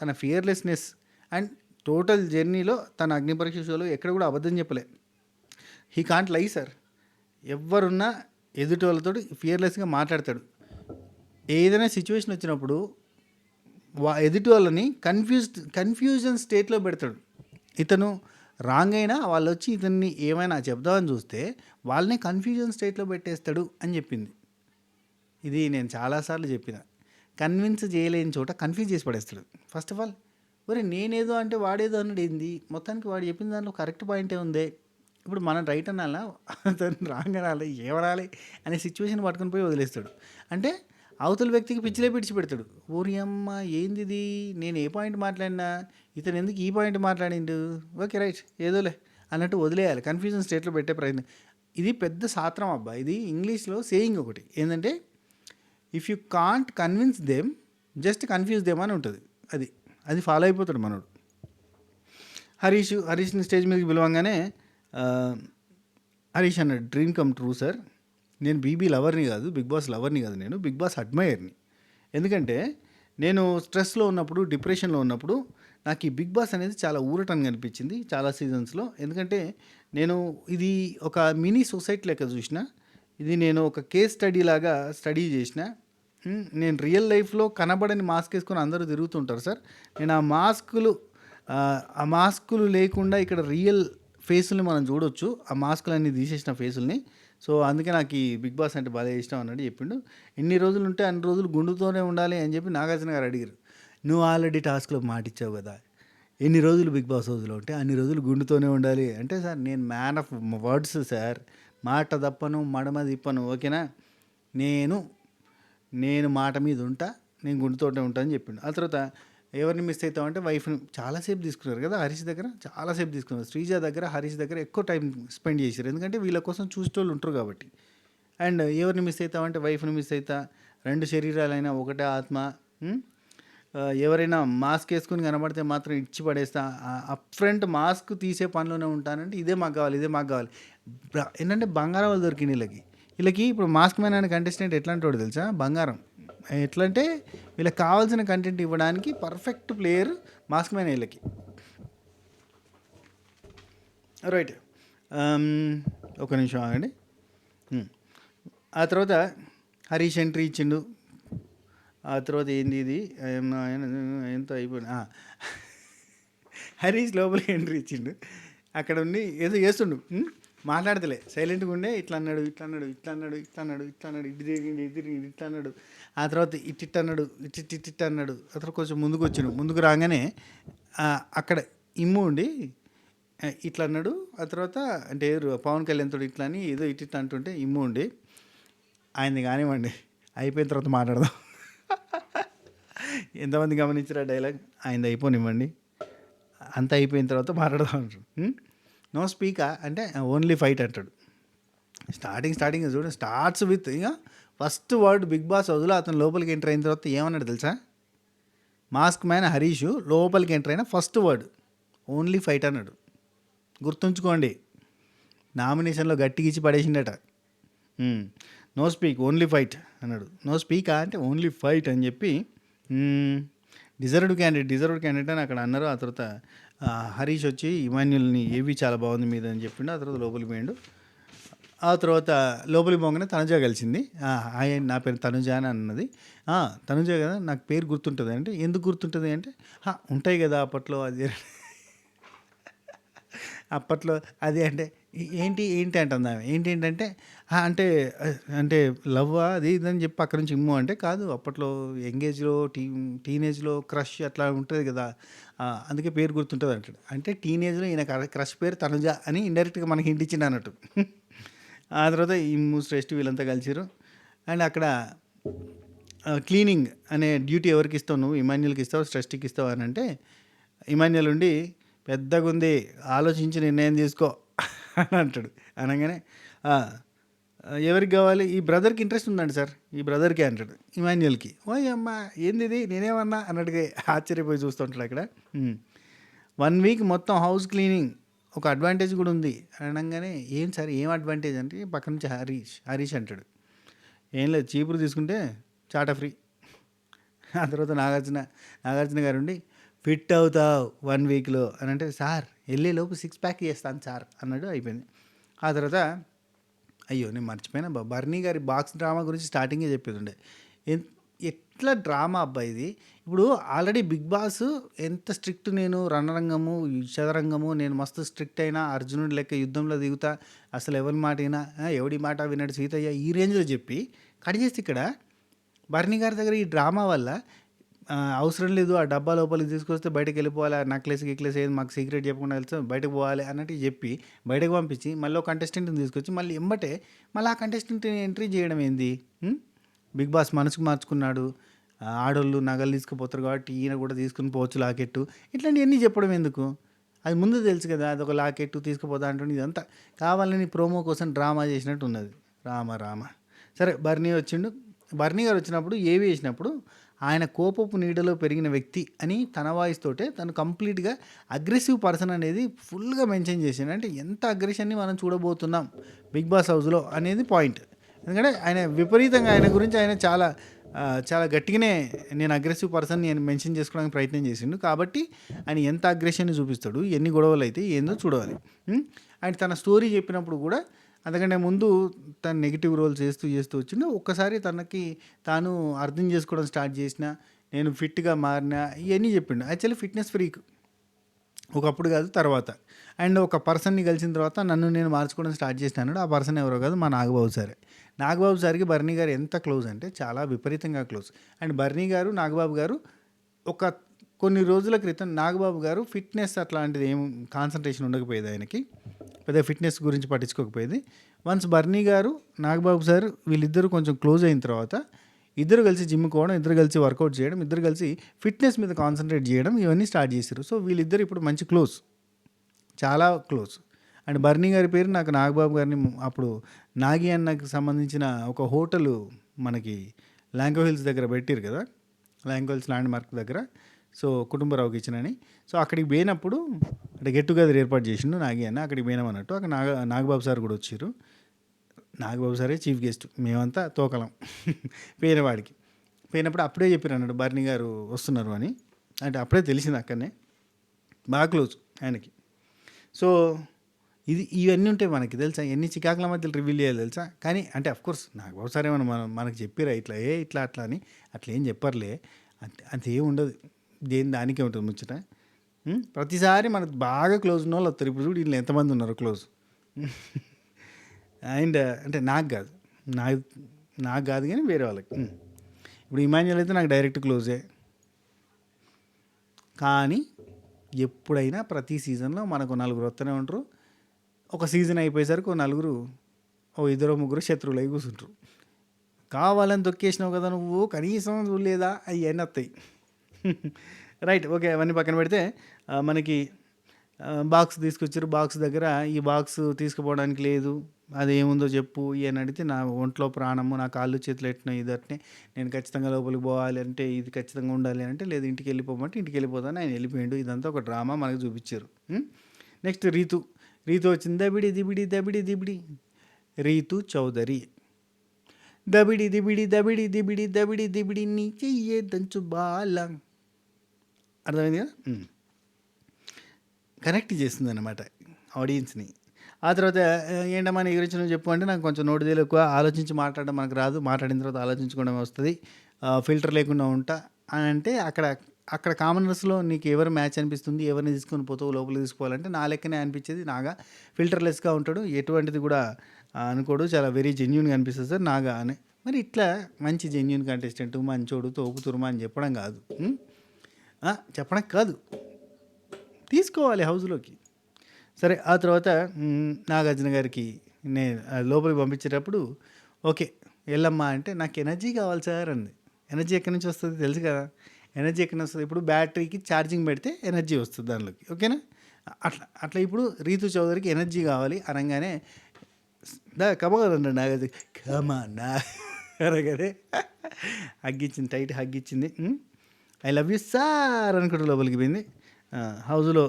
తన ఫియర్లెస్నెస్ అండ్ టోటల్ జర్నీలో తన అగ్నిపరీక్ష షోలో ఎక్కడ కూడా అబద్ధం చెప్పలే. హీ కాంట్ లై సార్. ఎవరున్నా ఎదుటి వాళ్ళతో ఫియర్లెస్గా మాట్లాడతాడు. ఏదైనా సిచ్యువేషన్ వచ్చినప్పుడు ఎదుటి వాళ్ళని కన్ఫ్యూజన్ స్టేట్లో పెడతాడు. ఇతను రాంగ్ అయినా వాళ్ళు వచ్చి ఇతన్ని ఏమైనా చెప్దామని చూస్తే వాళ్ళని కన్ఫ్యూజన్ స్టేట్లో పెట్టేస్తాడు అని చెప్పింది. ఇది నేను చాలాసార్లు చెప్పిన, కన్విన్స్ చేయలేని చోట కన్ఫ్యూజ్ చేసి పడేస్తాడు. ఫస్ట్ ఆఫ్ ఆల్ నేనేదో అంటే వాడేదో అన్నాడు ఏంది, మొత్తానికి వాడు చెప్పిన దాంట్లో కరెక్ట్ పాయింటే ఉంది. ఇప్పుడు మనం రైట్ అనాలా, అతను రాంగ్ అనాలి, ఏమనాలి అనే సిచ్యువేషన్ పట్టుకొని పోయి వదిలేస్తాడు. అంటే అవతల వ్యక్తికి పిచ్చిలే పిడిచి పెడతాడు. ఓరి అమ్మ ఏంది ఇది, నేను ఏ పాయింట్ మాట్లాడినా ఇతను ఎందుకు ఈ పాయింట్ మాట్లాడిండు, ఓకే రైట్ ఏదోలే అన్నట్టు వదిలేయాలి, కన్ఫ్యూజన్ స్టేట్లో పెట్టే ప్రయత్నం. ఇది పెద్ద శాస్త్రం అబ్బా. ఇది ఇంగ్లీష్లో సేయింగ్ ఒకటి ఏంటంటే, if you can't convince them just confuse them అని ఉంటుంది. అది ఫాలో అయిపోతాడు మనోడు. హరీష్ని స్టేజ్ మీదకి పిలవంగానే హరీష్ అన్నాడు, డ్రీమ్ కమ్ ట్రూ సార్, నేను బీబీ లవర్ని కాదు, బిగ్ బాస్ లవర్ని కాదు, నేను బిగ్ బాస్ అడ్మైయర్ని. ఎందుకంటే నేను స్ట్రెస్లో ఉన్నప్పుడు, డిప్రెషన్లో ఉన్నప్పుడు నాకు ఈ బిగ్ బాస్ అనేది చాలా ఊరటంగా అనిపించింది చాలా సీజన్స్లో. ఎందుకంటే నేను ఇది ఒక మినీ సొసైటీ లెక్క చూసిన, ఇది నేను ఒక కేస్ స్టడీ లాగా స్టడీ చేసిన. నేను రియల్ లైఫ్లో కనబడని మాస్క్ వేసుకొని అందరూ తిరుగుతుంటారు సార్. నేను ఆ మాస్కులు లేకుండా ఇక్కడ రియల్ ఫేసుల్ని మనం చూడొచ్చు, ఆ మాస్కులన్నీ తీసేసిన ఫేసుల్ని. సో అందుకే నాకు ఈ బిగ్ బాస్ అంటే బాగా ఇష్టం అన్నట్టు చెప్పిండు. ఎన్ని రోజులు ఉంటే అన్ని రోజులు గుండుతోనే ఉండాలి అని చెప్పి నాగార్జున గారు అడిగారు. నువ్వు ఆల్రెడీ టాస్క్లో మాటిచ్చావు కదా, ఎన్ని రోజులు బిగ్ బాస్ హౌస్లో ఉంటే అన్ని రోజులు గుండుతోనే ఉండాలి అంటే, సార్ నేను మ్యాన్ ఆఫ్ వర్డ్స్ సార్, మాట తప్పను మడమ తిప్పను, ఓకేనా. నేను మాట మీద ఉంటా, నేను గుండుతోటే ఉంటా అని చెప్పిండు. ఆ తర్వాత ఎవరిని మిస్ అవుతాం అంటే వైఫ్ని చాలాసేపు తీసుకున్నారు కదా హరీష్ దగ్గర, చాలాసేపు తీసుకున్నారు. శ్రీజ దగ్గర, హరీష్ దగ్గర ఎక్కువ టైం స్పెండ్ చేశారు, ఎందుకంటే వీళ్ళ కోసం చూసేటోళ్ళు ఉంటారు కాబట్టి. అండ్ ఎవరిని మిస్ అవుతామంటే వైఫ్ని మిస్ అవుతా, 2 శరీరాలైనా ఒకటే ఆత్మ. ఎవరైనా మాస్క్ వేసుకొని కనబడితే మాత్రం ఇచ్చి పడేస్తా, అప్ ఫ్రంట్ మాస్క్ తీసే పనిలోనే ఉంటానంటే ఇదే మాకు కావాలి. ఏంటంటే బంగారం వాళ్ళు దొరికింది వీళ్ళకి. ఇప్పుడు మాస్క్ మ్యాన్ అనే కంటెస్టెంట్ ఎట్లాంటి వాడు తెలుసా, బంగారం. ఎట్లా అంటే వీళ్ళకి కావాల్సిన కంటెంట్ ఇవ్వడానికి పర్ఫెక్ట్ ప్లేయర్ మాస్క్ మ్యాన్ వీళ్ళకి. రైట్, ఒక నిమిషం ఆగండి. ఆ తర్వాత హరీష్ ఎంట్రీ ఇచ్చిండు. ఆ తర్వాత ఏంది ఇది ఎంత అయిపోయింది. హరీష్ లోపలికి ఎంట్రీ ఇచ్చిండు. అక్కడ ఉండి ఏదో చేస్తుండు, మాట్లాడతలే, సైలెంట్గా ఉండే. ఇట్లా అన్నాడు, ఇటు తిరిగింది ఇట్లా అన్నాడు. ఆ తర్వాత ఇట్టిట్ అన్నాడు, ఇట్టిట్ అన్నాడు. ఆ తర్వాత కొంచెం ముందుకు రాగానే అక్కడ ఇమ్ము ఉండి ఇట్లా అన్నాడు. ఆ తర్వాత అంటే పవన్ కళ్యాణ్ తోడు ఇట్లా అని ఏదో ఇట్టిట్ అంటుంటే ఇమ్ము ఉండి, ఆయనది కానివ్వండి, అయిపోయిన తర్వాత మాట్లాడదాం. ఎంతమంది గమనించారు ఆ డైలాగ్? ఆయనది అయిపోనివ్వండి, అంత అయిపోయిన తర్వాత మాట్లాడదాం అంటాడు. నో స్పీకా అంటే ఓన్లీ ఫైట్ అంటాడు. స్టార్టింగ్ చూడండి, స్టార్ట్స్ విత్ ఇక ఫస్ట్ వర్డ్ బిగ్ బాస్ హౌస్లో అతను లోపలికి ఎంటర్ అయిన తర్వాత ఏమన్నాడు తెలుసా? మాస్క్ మ్యాన్ హరీష్ లోపలికి ఎంటర్ అయిన ఫస్ట్ వర్డ్ ఓన్లీ ఫైట్ అన్నాడు. గుర్తుంచుకోండి, నామినేషన్లో గట్టిగా ఇచ్చి పడేసిండట. నో స్పీక్ ఓన్లీ ఫైట్ అన్నాడు. నో స్పీకా అంటే ఓన్లీ ఫైట్ అని చెప్పి డిజర్వ్డ్ క్యాండిడేట్ అని అక్కడ అన్నారు. ఆ తర్వాత హరీష్ వచ్చి ఇమాన్యుల్ని ఏవి చాలా బాగుంది మీద అని చెప్పిండు. ఆ తర్వాత లోపలికి పోయిండు. ఆ తర్వాత లోపలికి పోగానే తనుజ కలిసింది. హాయ్, నా పేరు తనుజ అని అన్నది. తనుజ కదా, నాకు పేరు గుర్తుంటుంది అంటే, ఎందుకు గుర్తుంటుంది అంటే ఉంటాయి కదా అప్పట్లో అది అంటే ఏంటి అంటుంది ఆమె. ఏంటంటే అంటే లవ్వా అది ఇదని చెప్పి అక్కడి నుంచి ఇమ్ము అంటే, కాదు అప్పట్లో యంగేజ్లో టీనేజ్లో క్రష్ అట్లా ఉంటుంది కదా, అందుకే పేరు గుర్తుంటుంది అంటాడు. అంటే టీనేజ్లో ఈయన క్రష్ పేరు తనుజ అని ఇండైరెక్ట్గా మనకి హింట్ ఇచ్చిండు అన్నట్టు. ఆ తర్వాత ఇమ్ము శ్రేష్ఠ వీళ్ళంతా కలిసిరు. అండ్ అక్కడ క్లీనింగ్ అనే డ్యూటీ ఎవరికి ఇస్తావు నువ్వు? ఇమాన్యుల్కి ఇస్తావు, శ్రేష్ఠకి ఇస్తావు అని అంటే, ఇమాన్యుల్ ఉండి పెద్దగా ఉంది, ఆలోచించి నిర్ణయం తీసుకో అని అంటాడు. అనగానే ఎవరికి కావాలి? ఈ బ్రదర్కి ఇంట్రెస్ట్ ఉందండి సార్, ఈ బ్రదర్కి అంటాడు ఇమాన్యుల్కి. ఓ అమ్మా ఏంది ఇది, నేనేమన్నా అన్నట్టుగా ఆశ్చర్యపోయి చూస్తుంటాడు అక్కడ. 1 వీక్ మొత్తం హౌస్ క్లీనింగ్, ఒక అడ్వాంటేజ్ కూడా ఉంది అనగానే, ఏం సార్ ఏం అడ్వాంటేజ్ అంటే, పక్క నుంచి హరీష్ అంటాడు, ఏం లేదు చీపురు తీసుకుంటే చాటా ఫ్రీ. ఆ తర్వాత నాగార్జున గారు ఉండి, ఫిట్ అవుతావు 1 వీక్లో అని అంటే, సార్ వెళ్ళేలోపు 6 ప్యాక్ చేస్తాను సార్ అన్నాడు. అయిపోయింది. ఆ తర్వాత అయ్యో నేను మర్చిపోయినా, బర్నీ గారి బాక్స్ డ్రామా గురించి స్టార్టింగే చెప్పేది ఉండే. ఎట్లా డ్రామా అబ్బాయి ఇది. ఇప్పుడు ఆల్రెడీ బిగ్ బాస్ ఎంత స్ట్రిక్ట్, నేను రణరంగము చదరంగము నేను మస్తు స్ట్రిక్ట్ అయినా, అర్జునుడి లెక్క యుద్ధంలో దిగుతా, అసలు ఎవరి మాట అయినా ఎవడి మాట విన్నాడు సీతయ్య, ఈ రేంజ్లో చెప్పి కట్ చేసి ఇక్కడ బర్నీ గారి దగ్గర ఈ డ్రామా వల్ల అవసరం లేదు, ఆ డబ్బా లోపలికి తీసుకొస్తే బయటకు వెళ్ళిపోవాలి, నెక్లెస్ ఏది మాకు సీక్రెట్ చెప్పకుండా వెళ్తే బయటకు పోవాలి అన్నట్టు చెప్పి బయటకు పంపించి మళ్ళీ ఒక కంటెస్టెంట్ని తీసుకొచ్చి మళ్ళీ ఎంబటే మళ్ళీ ఆ కంటెస్టెంట్ని ఎంట్రీ చేయడం ఏంది? బిగ్ బాస్ మనసుకు మార్చుకున్నాడు, ఆడోళ్ళు నగలు తీసుకుపోతారు కాబట్టి ఈయన కూడా తీసుకుని పోవచ్చు లాకెట్టు, ఇట్లాంటివన్నీ చెప్పడం ఎందుకు? అది ముందు తెలుసు కదా, అదొక లాకెట్టు తీసుకుపోతా అంటుంది. ఇదంతా కావాలని ప్రోమో కోసం డ్రామా చేసినట్టు ఉన్నది. రామ సరే, బర్నీ గారు వచ్చినప్పుడు ఏవి వేసినప్పుడు ఆయన కోపపు నీడలో పెరిగిన వ్యక్తి అని తన వాయిస్ తోటే తను కంప్లీట్గా అగ్రెసివ్ పర్సన్ అనేది ఫుల్గా మెన్షన్ చేసిండు. అంటే ఎంత అగ్రెషన్ని మనం చూడబోతున్నాం బిగ్ బాస్ హౌస్లో అనేది పాయింట్. ఎందుకంటే ఆయన విపరీతంగా ఆయన గురించి ఆయన చాలా చాలా గట్టిగానే నేను అగ్రెసివ్ పర్సన్ నేను మెన్షన్ చేసుకోవడానికి ప్రయత్నం చేసిండు. కాబట్టి ఆయన ఎంత అగ్రెషన్ని చూపిస్తాడు, ఎన్ని గొడవలు అయితే ఏందో చూడాలి. అండ్ తన స్టోరీ చెప్పినప్పుడు కూడా అంతకంటే ముందు తను నెగిటివ్ రోల్ చేస్తూ చేస్తూ వచ్చిండు. ఒక్కసారి తనకి తాను అర్థం చేసుకోవడం స్టార్ట్ చేసిన, నేను ఫిట్గా మారిన, ఇవన్నీ చెప్పిండు. యాక్చువల్లీ ఫిట్నెస్ ఫ్రీక్ ఒకప్పుడు కాదు, తర్వాత. అండ్ ఒక పర్సన్ని కలిసిన తర్వాత నన్ను నేను మార్చుకోవడం స్టార్ట్ చేసినాను. ఆ పర్సన్ ఎవరో కాదు, మా నాగబాబు సారే. నాగబాబు సార్కి బర్నీ గారు ఎంత క్లోజ్ అంటే చాలా విపరీతంగా క్లోజ్. అండ్ బర్నీ గారు నాగబాబు గారు ఒక కొన్ని రోజుల క్రితం నాగబాబు గారు ఫిట్నెస్ అట్లాంటిది ఏం కాన్సన్ట్రేషన్ ఉండకపోయేది, ఆయనకి పెద్ద ఫిట్నెస్ గురించి పట్టించుకోకపోయేది. వన్స్ బర్నీ గారు నాగబాబు సార్ వీళ్ళిద్దరూ కొంచెం క్లోజ్ అయిన తర్వాత ఇద్దరు కలిసి జిమ్కి పోవడం, ఇద్దరు కలిసి వర్కౌట్ చేయడం, ఇద్దరు కలిసి ఫిట్నెస్ మీద కాన్సన్ట్రేట్ చేయడం, ఇవన్నీ స్టార్ట్ చేశారు. సో వీళ్ళిద్దరు ఇప్పుడు మంచి క్లోజ్, చాలా క్లోజ్. అండ్ బర్నీ గారి పేరు నాకు నాగబాబు గారిని అప్పుడు నాగి అన్నకు సంబంధించిన ఒక హోటల్ మనకి లాంకో హిల్స్ దగ్గర పెట్టారు కదా, లాంకో హిల్స్ ల్యాండ్ మార్క్ దగ్గర. సో కుటుంబరావుకి ఇచ్చినని. సో అక్కడికి పోయినప్పుడు అంటే గెట్ టుగెదర్ ఏర్పాటు చేసిండు నాగి అన్న. అక్కడికి పోయినాం అన్నట్టు. అక్కడ నాగబాబు సార్ కూడా వచ్చారు. నాగబాబు సారే చీఫ్ గెస్ట్, మేమంతా తోకలం పోయినవాడికి. పోయినప్పుడు అప్పుడే చెప్పారు అన్నాడు బర్నీ గారు వస్తున్నారు అని. అంటే అప్పుడే తెలిసింది అక్కడనే, బాగా క్లోజ్ ఆయనకి. సో ఇవన్నీ ఉంటాయి మనకి తెలుసా, ఎన్ని చికాకుల మధ్యలో రివీల్ చేయాలి తెలుసా. కానీ అంటే అఫ్కోర్స్ నాగబాబు సార్ ఏమన్నా మనకు చెప్పిరా ఇట్లా ఇట్లా అట్లా అని, అట్లా ఏం చెప్పర్లే, అంతే ఏం ఉండదు, దేని దానికే ఉంటుంది ముచ్చట. ప్రతిసారి మనకు బాగా క్లోజ్ ఉన్న వాళ్ళు వస్తారు. ఇప్పుడు చూడు వీళ్ళు ఎంతమంది ఉన్నారు క్లోజ్. అండ్ అంటే నాకు కాదు కానీ వేరే వాళ్ళకి. ఇప్పుడు ఇమాన్యుయల్ అయితే నాకు డైరెక్ట్ క్లోజే. కానీ ఎప్పుడైనా ప్రతి సీజన్లో మనకు నలుగురు వస్తూనే ఉంటారు. ఒక సీజన్ అయిపోయేసరికి నలుగురు ఇద్దరు ముగ్గురు శత్రువులు అయి కూర్చుంటారు. కావాలని తొక్కేసినావు కదా నువ్వు, కనీసం చూడలేదా, అవన్నీ వస్తాయి. రైట్, ఓకే, అవన్నీ పక్కన పెడితే మనకి బాక్స్ తీసుకొచ్చారు. బాక్స్ దగ్గర ఈ బాక్స్ తీసుకుపోవడానికి లేదు, అది ఏముందో చెప్పు అని అడిగితే నా ఒంట్లో ప్రాణము, నా కాళ్ళు చేతులు ఎట్టినాయి ఇదట్నే, నేను ఖచ్చితంగా లోపలికి పోవాలి అంటే ఇది ఖచ్చితంగా ఉండాలి అంటే, లేదు ఇంటికి వెళ్ళిపోమంటే ఇంటికి వెళ్ళిపోతాను, ఆయన వెళ్ళిపోయాడు. ఇదంతా ఒక డ్రామా మనకు చూపించారు. నెక్స్ట్ రీతు వచ్చింది. దబిడి దిబిడి రీతు చౌదరి. దబిడి దిబిడి నీ చెయ్యే దంచు బాల. అర్థమైంది కదా, కనెక్ట్ చేస్తుంది అన్నమాట ఆడియన్స్ని. ఆ తర్వాత ఏంటమ్మా నీ గురించి నువ్వు చెప్పు అంటే, నాకు కొంచెం నోటిదేలు ఎక్కువ, ఆలోచించి మాట్లాడడం మనకు రాదు, మాట్లాడిన తర్వాత ఆలోచించుకోవడం వస్తుంది, ఫిల్టర్ లేకుండా ఉంటా అని అంటే, అక్కడ కామనర్స్లో నీకు ఎవరు మ్యాచ్ అనిపిస్తుంది, ఎవరిని తీసుకొని పోతావు లోపలికి తీసుకోవాలంటే నా లెక్కనే అనిపించేది నాగా. ఫిల్టర్లెస్గా ఉంటాడు, ఎటువంటిది కూడా అనుకోడు, చాలా వెరీ జెన్యున్గా అనిపిస్తుంది సార్ నాగా అని. మరి ఇట్లా మంచి జెన్యున్ కంటెస్టెంట్, మంచోడు, తోపు తురుమా అని చెప్పడం కాదు, తీసుకోవాలి హౌస్లోకి. సరే, ఆ తర్వాత నాగార్జున గారికి నేను లోపలికి పంపించేటప్పుడు ఓకే వెళ్ళమ్మా అంటే, నాకు ఎనర్జీ కావాలి సార్ అంది. ఎనర్జీ ఎక్కడి నుంచి వస్తుంది తెలుసు కదా, ఎనర్జీ ఎక్కడి నుంచి వస్తుంది, ఇప్పుడు బ్యాటరీకి ఛార్జింగ్ పెడితే ఎనర్జీ వస్తుంది దానిలోకి, ఓకేనా. అట్లా ఇప్పుడు రీతు చౌదరికి ఎనర్జీ కావాలి అనగానే కమగలండి నాగార్జున, కమా అనగానే హగ్గిచ్చింది, టైట్ హగ్గిచ్చింది. ఐ లవ్ యూ సార్ అనుకుంటూ లోపలికి పోయింది. హౌస్లో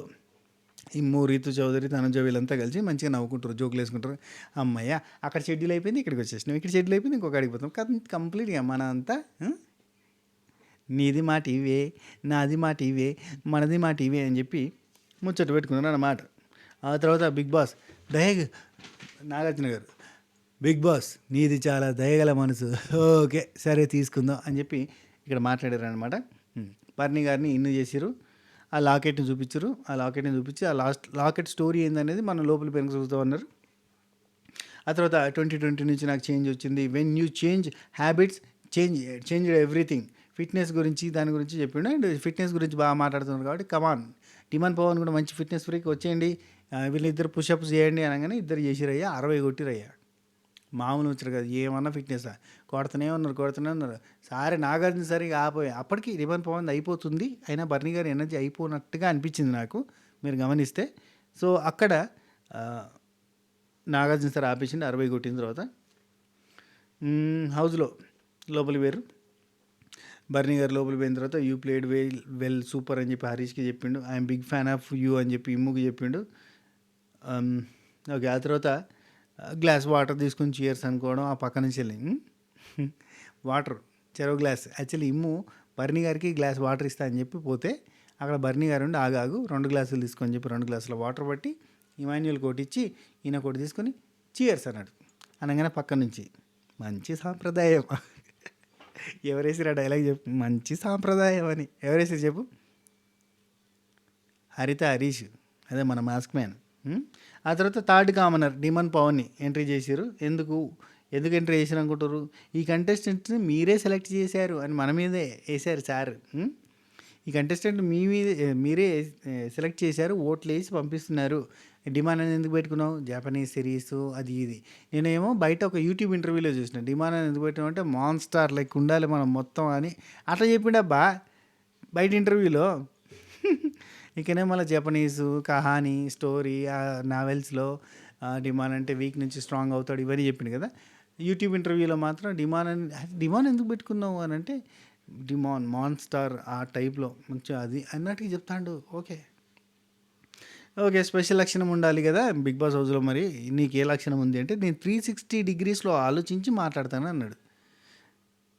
ఇమ్ము, రీతు చౌదరి, తనుజ వీళ్ళంతా కలిసి మంచిగా నవ్వుకుంటారు, జోకులు వేసుకుంటారు. అమ్మయ్య అక్కడ షెడ్యూల్ అయిపోయింది, ఇక్కడికి వచ్చేసినాం, ఇక్కడ షెడ్యూల్ అయిపోయింది, ఇంకొక అడిగి పోతాం, కంప్లీట్గా మన అంతా నీది మాట ఇవే, నాది మాట ఇవే, మనది మాట ఇవే అని చెప్పి ముచ్చట పెట్టుకున్నారు అన్నమాట. ఆ తర్వాత బిగ్ బాస్ నాగార్జున గారు, బిగ్ బాస్ నీది చాలా దయగల మనసు, ఓకే సరే తీసుకుందాం అని చెప్పి ఇక్కడ మాట్లాడారు అనమాట. బర్నీ గారిని ఇన్ను చేసిరు, ఆ లాకెట్ని చూపించారు. ఆ లాకెట్ని చూపించి ఆ లాకెట్ స్టోరీ ఏందనేది మనం లోపల పెరుగు చూస్తూ ఉన్నారు. ఆ తర్వాత 2020 నుంచి నాకు చేంజ్ వచ్చింది, when you change habits change everything. Fitness గురించి దాని గురించి చెప్పిండు. అండ్ ఫిట్నెస్ గురించి బాగా మాట్లాడుతున్నారు కాబట్టి కమాన్, టిమన్ పవన్ కూడా మంచి ఫిట్నెస్ ఫ్రీకి వచ్చేయండి, వీళ్ళిద్దరు పుషప్స్ చేయండి అనగానే ఇద్దరు చేసిరయ్యా, 60 కొట్టిరయ్యా. మామూలు వచ్చారు కదా, ఏమన్నా ఫిట్నెస్ కొడుతూనే ఉన్నారు. సరే నాగార్జున సరిగా ఆపోయా, అప్పటికి రిబన్ పవన్ అయిపోతుంది, అయినా బర్నీ గారి ఎనర్జీ అయిపోయినట్టుగా అనిపించింది నాకు, మీరు గమనిస్తే. సో అక్కడ నాగార్జున సార్ ఆపేసింది 60 కొట్టిన తర్వాత. హౌస్లో లోపలికి వేరు, బర్నీ గారు లోపలికి పోయిన తర్వాత యూ ప్లేడ్ వెల్ సూపర్ అని చెప్పి హరీష్కి చెప్పిండు, I'm big fan of you అని చెప్పి ఇమ్ముకి చెప్పిండు. ఓకే, ఆ తర్వాత గ్లాస్ వాటర్ తీసుకొని చీర్స్ అనుకోవడం, ఆ పక్క నుంచి వెళ్ళి వాటర్ చెరో గ్లాస్. యాక్చువల్లీ ఇమ్ము బర్నీ గారికి గ్లాస్ వాటర్ ఇస్తా అని చెప్పి పోతే అక్కడ బర్నీ గారు ఉండి ఆగాగు 2 గ్లాసులు తీసుకొని చెప్పి 2 గ్లాసుల వాటర్ పట్టి ఇమాన్యుయల్ కోటి ఇచ్చి ఈయన కోటి తీసుకొని చీర్స్ అన్నాడు. అనగానే పక్క నుంచి మంచి సాంప్రదాయం ఎవరేసిరా డైలాగ్ చెప్పు, మంచి సాంప్రదాయం అని ఎవరేసి చెప్పు. హరిత హరీష్, అదే మన మాస్క్ మ్యాన్. ఆ తర్వాత థర్డ్ కామనర్ డిమన్ పవన్ని ఎంట్రీ చేశారు. ఎందుకు ఎంట్రీ చేశారు అనుకుంటారు? ఈ కంటెస్టెంట్ని మీరే సెలెక్ట్ చేశారు అని మన మీదే వేశారు సార్. ఈ కంటెస్టెంట్ మీరే సెలెక్ట్ చేశారు, ఓట్లు వేసి పంపిస్తున్నారు. డిమాండ్ అని ఎందుకు పెట్టుకున్నావు? జాపనీస్ సిరీస్ అది ఇది. నేనేమో బయట ఒక యూట్యూబ్ ఇంటర్వ్యూలో చూసిన డిమాండ్ అని ఎందుకు పెట్టినావు అంటే మాన్స్టార్ లైక్ ఉండాలి మనం మొత్తం అని అట్లా చెప్పిండబ్బా బయట ఇంటర్వ్యూలో. ఇకనే మళ్ళీ జపనీసు కహానీ స్టోరీ నావెల్స్లో డిమాండ్ అంటే వీక్ నుంచి స్ట్రాంగ్ అవుతాడు ఇవన్నీ చెప్పింది కదా. యూట్యూబ్ ఇంటర్వ్యూలో మాత్రం డిమాండ్ ఎందుకు పెట్టుకున్నావు అని అంటే మాన్స్టార్ ఆ టైప్లో మంచిగా అది అన్నట్టుగా చెప్తాడు. ఓకే స్పెషల్ లక్షణం ఉండాలి కదా బిగ్ బాస్ హౌస్లో. మరి నీకు ఏ లక్షణం ఉంది అంటే నేను 360 డిగ్రీస్లో ఆలోచించి మాట్లాడతాను అన్నాడు.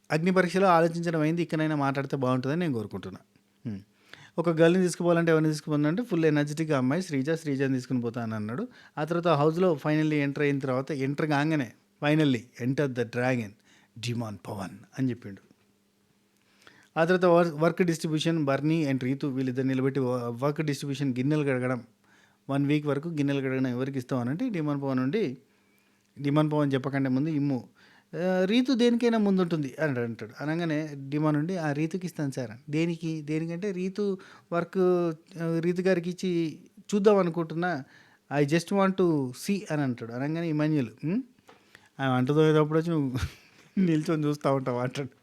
అగ్ని పరీక్షలో ఆలోచించడం అయింది, ఇక్కడైనా మాట్లాడితే బాగుంటుందని నేను కోరుకుంటున్నా. ఒక గర్ల్ని తీసుకుపోవాలంటే ఎవరిని తీసుకుపోతుందంటే ఫుల్ ఎనర్జెటిక్ అమ్మాయి శ్రీజాని తీసుకుని పోతాను అన్నాడు. ఆ తర్వాత హౌస్లో ఫైనల్లీ ఎంటర్ అయిన తర్వాత ఎంటర్ కాగానే finally enter the dragon demon Pavan అని చెప్పిండు. ఆ తర్వాత work distribution Bharani and Ritu వీళ్ళిద్దరు నిలబెట్టి వర్క్ డిస్ట్రిబ్యూషన్ గిన్నెలు కడగడం 1 వీక్ వరకు గిన్నెలు కడగడం ఎవరికి ఇస్తామనంటే డిమాన్ పవన్ చెప్పకంటే ముందు ఇమ్ము రీతు దేనికైనా ముందుంటుంది అని అంటాడు. అనగానే డిమాండ్ నుండి ఆ రీతుకి ఇస్తాను సార్. దేనికంటే రీతు వర్క్ రీతు గారికి ఇచ్చి చూద్దాం అనుకుంటున్నా, I just want to see అని అంటాడు. అనగానే ఇమాన్యుయల్ ఆమె అంటుదోయేటప్పుడు వచ్చి నువ్వు నిల్చొని చూస్తూ ఉంటావు అంటాడు.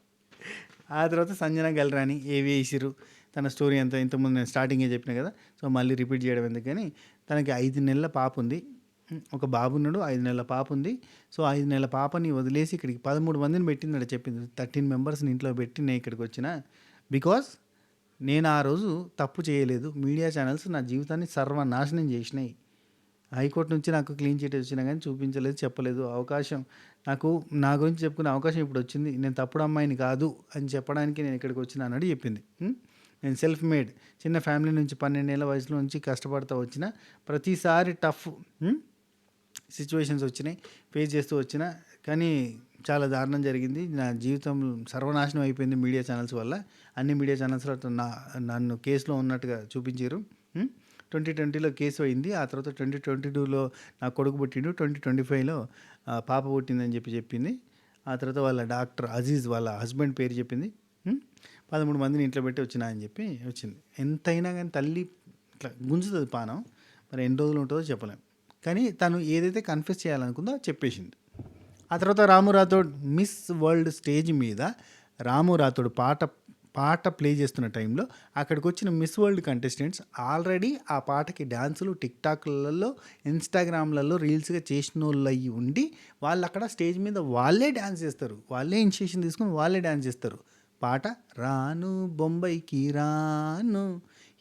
ఆ తర్వాత సంజన గల్రాని ఏవి వేసిరు తన స్టోరీ అంతా ఇంతకుముందు నేను స్టార్టింగే చెప్పిన కదా. సో మళ్ళీ రిపీట్ చేయడం ఎందుకని, తనకి 5 నెలల పాప ఉంది, ఒక బాబు ఉన్నాడు, 5 నెలల పాప ఉంది. సో 5 నెలల పాపని వదిలేసి ఇక్కడికి 13 మందిని పెట్టిందట. చెప్పింది 13 మెంబర్స్ని ఇంట్లో పెట్టి నేను ఇక్కడికి వచ్చిన బికాస్ నేను ఆ రోజు తప్పు చేయలేదు. మీడియా ఛానల్స్ నా జీవితాన్ని సర్వనాశనం చేసినాయి. హైకోర్టు నుంచి నాకు క్లీన్ చిట్ వచ్చినా కానీ చూపించలేదు, చెప్పలేదు. అవకాశం నాకు నా గురించి చెప్పుకునే అవకాశం ఇప్పుడు వచ్చింది. నేను తప్పుడు అమ్మాయిని కాదు అని చెప్పడానికి నేను ఇక్కడికి వచ్చిన అన్నట్టు చెప్పింది. నేను సెల్ఫ్ మేడ్ చిన్న ఫ్యామిలీ నుంచి 12 ఏళ్ళ వయసులో నుంచి కష్టపడుతూ వచ్చిన, ప్రతిసారి టఫ్ సిచ్యువేషన్స్ వచ్చినాయి, ఫేస్ చేస్తూ వచ్చిన, కానీ చాలా దారుణం జరిగింది. నా జీవితం సర్వనాశనం అయిపోయింది మీడియా ఛానల్స్ వల్ల. అన్ని మీడియా ఛానల్స్లో నన్ను కేసులో ఉన్నట్టుగా చూపించారు. 2020లో కేసు అయింది. ఆ తర్వాత 2022లో నా కొడుకు పుట్టిండు, 2025లో పాప పుట్టిందని చెప్పింది. ఆ తర్వాత వాళ్ళ డాక్టర్ అజీజ్ వాళ్ళ హస్బెండ్ పేరు చెప్పింది. 13 మందిని ఇంట్లో పెట్టి వచ్చినా అని చెప్పి వచ్చింది. ఎంతైనా కానీ తల్లి ఇట్లా గుంజుతుంది పానం. మరి ఎన్ని రోజులు ఉంటుందో చెప్పలేం. కానీ తను ఏదైతే కన్ఫెస్ చేయాలనుకుందో చెప్పేసింది. ఆ తర్వాత రాము రాథోడ్ మిస్ వరల్డ్ స్టేజ్ మీద రాము రాథోడ్ పాట ప్లే చేస్తున్న టైంలో అక్కడికి వచ్చిన మిస్ వరల్డ్ కంటెస్టెంట్స్ ఆల్రెడీ ఆ పాటకి డ్యాన్సులు టిక్టాక్లలో ఇన్స్టాగ్రామ్లలో రీల్స్గా చేసిన వాళ్ళు అయ్యి ఉండి వాళ్ళు అక్కడ స్టేజ్ మీద వాళ్ళే డ్యాన్స్ చేస్తారు, వాళ్ళే ఇనిషియేషన్ తీసుకొని వాళ్ళే డ్యాన్స్ చేస్తారు. పాట రాను బొంబాయికి రాను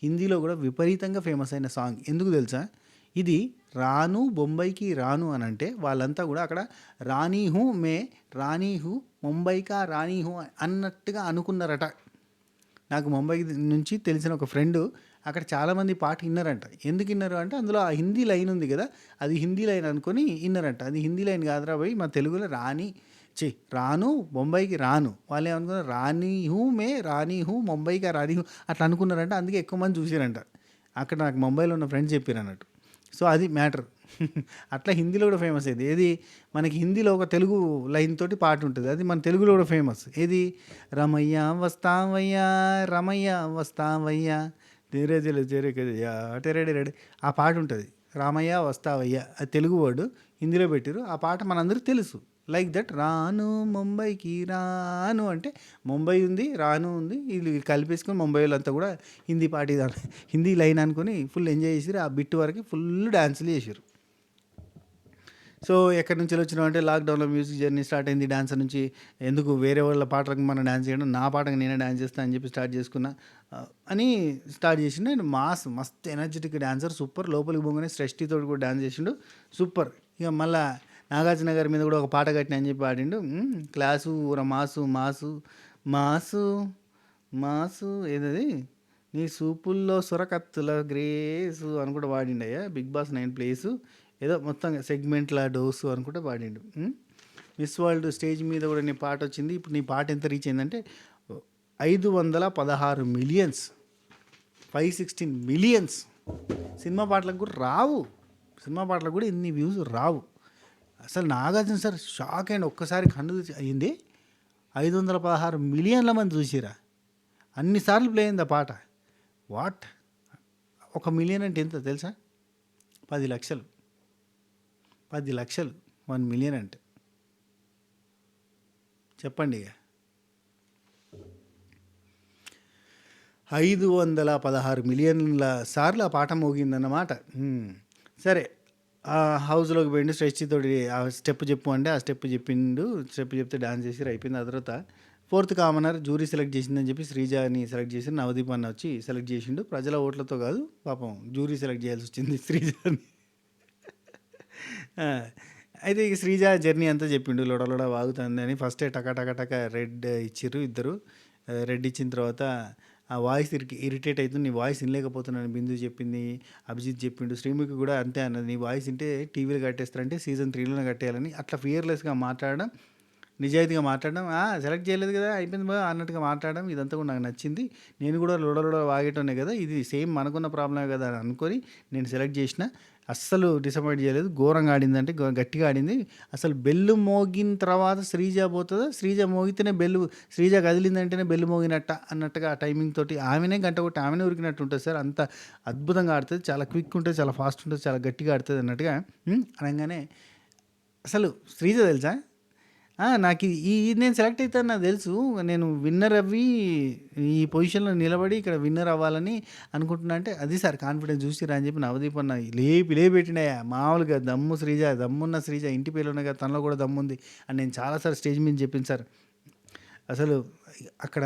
హిందీలో కూడా విపరీతంగా ఫేమస్ అయిన సాంగ్. ఎందుకు తెలుసా? ఇది రాను బొంబాయికి రాను అని అంటే వాళ్ళంతా కూడా అక్కడ రానీ హూ మే రానీ హూ ముంబైకా రానీ హూ అన్నట్టుగా అనుకున్నారట. నాకు ముంబై నుంచి తెలిసిన ఒక ఫ్రెండు అక్కడ చాలామంది పాట విన్నారంట. ఎందుకు విన్నారు అంటే అందులో ఆ హిందీ లైన్ ఉంది కదా, అది హిందీ లైన్ అనుకొని విన్నారంట. అది హిందీ లైన్ కాదురా పోయి మా తెలుగులో రాను బొంబాయికి రాను, వాళ్ళు ఏమనుకున్నారు రానీ హూ మే రానీ హూ ముంబైకా రానీ హూ అట్లా అనుకున్నారంట. అందుకే ఎక్కువ మంది చూసారంట. అక్కడ నాకు ముంబైలో ఉన్న ఫ్రెండ్స్ చెప్పారు అన్నట్టు. సో అది మ్యాటర్. అట్లా హిందీలో కూడా ఫేమస్ అయింది. ఏది మనకి హిందీలో ఒక తెలుగు లైన్ తోటి పాట ఉంటుంది, అది మన తెలుగులో కూడా ఫేమస్. ఏది రమయ్య వస్తావయ్యా రమయ్య వస్తావయ్యా తెరే తెలు తెరే కదయ్యా టెరెడి రెడీ ఆ పాట ఉంటుంది. రామయ్య వస్తావయ్యా అది తెలుగు వర్డ్, హిందీలో పెట్టారు. ఆ పాట మనందరికీ తెలుసు. లైక్ దట్ రాను ముంబైకి రాను అంటే ముంబై ఉంది, రాను ఉంది, వీళ్ళు కలిపేసుకొని ముంబై వాళ్ళంతా కూడా హిందీ పాట హిందీ లైన్ అనుకొని ఫుల్ ఎంజాయ్ చేసారు. ఆ బిట్ వరకు ఫుల్ డ్యాన్సులు చేసారు. సో ఎక్కడి నుంచి వచ్చినాం అంటే లాక్డౌన్లో మ్యూజిక్ జర్నీ స్టార్ట్ అయింది. డాన్సర్ నుంచి ఎందుకు వేరే వాళ్ళ పాటలకు మనం డ్యాన్స్ చేయడం, నా పాటకు నేనే డ్యాన్స్ చేస్తాను అని చెప్పి స్టార్ట్ చేసుకున్నా అని స్టార్ట్ చేసిండు. అండ్ మస్త్ ఎనర్జెటిక్ డాన్సర్, సూపర్. లోపలికి పోగానే సృష్టితో కూడా డ్యాన్స్ చేసిండు, సూపర్. ఇక మళ్ళీ నాగార్జున గారి మీద కూడా ఒక పాట కట్టిన అని చెప్పి పాడిండు. క్లాసు ఊర మాసు మాసు మాసు మాసు ఏదది నీ సూపుల్లో సొరకత్తుల గ్రేసు అనుకుంటా పాడిండయ్యా. బిగ్ బాస్ 9 ప్లేసు ఏదో మొత్తం సెగ్మెంట్ల డోసు అనుకుంటా పాడిండు. మిస్ వరల్డ్ స్టేజ్ మీద కూడా నీ పాట వచ్చింది. ఇప్పుడు నీ పాట ఎంత రీచ్ అయిందంటే 516 మిలియన్స్, 516 మిలియన్స్. సినిమా పాటలకు కూడా రావు, సినిమా పాటలకు కూడా ఇన్ని వ్యూస్ రావు. అసలు నాగార్జున సార్ షాక్ అండ్ ఒక్కసారి కన్ను అయింది. 516 మిలియన్ల మంది చూసిరా, అన్నిసార్లు ప్లే అయింది ఆ పాట. వాట్, 1 మిలియన్ అంటే ఎంత తెలుసా? 10 లక్షలు, 10 లక్షలు 1 మిలియన్ అంటే చెప్పండి. ఇక 516 మిలియన్ల సార్లు ఆ పాట మోగిందన్నమాట. సరే, ఆ హౌస్లోకి పోయిండు, స్ట్రెచ్తోటి ఆ స్టెప్ చెప్పు అంటే ఆ స్టెప్ చెప్పిండు. స్టెప్ చెప్తే డాన్స్ చేసి అయిపోయింది. ఆ తర్వాత 4th కామనర్ జ్యూరీ సెలెక్ట్ చేసిందని చెప్పి శ్రీజాని సెలెక్ట్ చేసి నవదీప్ అన్న వచ్చి సెలెక్ట్ చేసిండు. ప్రజల ఓట్లతో కాదు పాపం, జ్యూరీ సెలెక్ట్ చేయాల్సి వచ్చింది శ్రీజాని. అయితే ఇక శ్రీజ జర్నీ అంతా చెప్పిండు, లొడలొడ వాగుతుంది అని. ఫస్టే టక రెడ్ ఇచ్చిర్రు ఇద్దరు. రెడ్ ఇచ్చిన తర్వాత ఆ వాయిస్ ఇరిటేట్ అవుతుంది, నీ వాయిస్ వినలేకపోతున్నాను బిందు చెప్పింది, అభిజిత్ చెప్పిండు, శ్రీముఖి కూడా అంతే అన్నది, నీ వాయిస్ వింటే టీవీలో కట్టేస్తారంటే సీజన్ 3లోనే కట్టేయాలని. అట్లా ఫియర్లెస్గా మాట్లాడడం, నిజాయితీగా మాట్లాడడం, సెలెక్ట్ చేయలేదు కదా అయిపోయింది బా అన్నట్టుగా మాట్లాడడం, ఇదంతా కూడా నాకు నచ్చింది. నేను కూడా లొడలొడ వాగేటోనే కదా, ఇది సేమ్ మనకున్న ప్రాబ్లమే కదా అని అనుకొని నేను సెలెక్ట్ చేసిన. అస్సలు డిసప్పాయింట్ చేయలేదు. ఘోరంగా ఆడిందంటే గట్టిగా ఆడింది. అసలు బెల్లు మోగిన తర్వాత శ్రీజ పోతుందా, శ్రీజ మోగితేనే బెల్లు, శ్రీజ కదిలిందంటేనే బెల్లు మోగినట్ట అన్నట్టుగా ఆ టైమింగ్ తోటి ఆమెనే గంట కొట్టి ఆమెనే ఉరికినట్టు ఉంటుంది సార్. అంత అద్భుతంగా ఆడుతుంది, చాలా క్విక్ ఉంటుంది, చాలా ఫాస్ట్ ఉంటుంది, చాలా గట్టిగా ఆడుతుంది అన్నట్టుగా అనగానే అసలు శ్రీజ తెలుసా, నాకు నేను సెలెక్ట్ అవుతాను నాకు తెలుసు, నేను విన్నర్ అవ్వి ఈ పొజిషన్లో నిలబడి ఇక్కడ విన్నర్ అవ్వాలని అనుకుంటున్నా అంటే, అది సార్ కాన్ఫిడెన్స్ చూసిరా అని చెప్పి నవదీప్ అన్న లేపెట్టినాయా. మామూలుగా దమ్ము శ్రీజ, దమ్మున్న శ్రీజ, ఇంటి పేరు ఉన్నాయి కదా తనలో కూడా దమ్ము ఉంది అని నేను చాలాసార్లు స్టేజ్ మీద చెప్పింది సార్. అసలు అక్కడ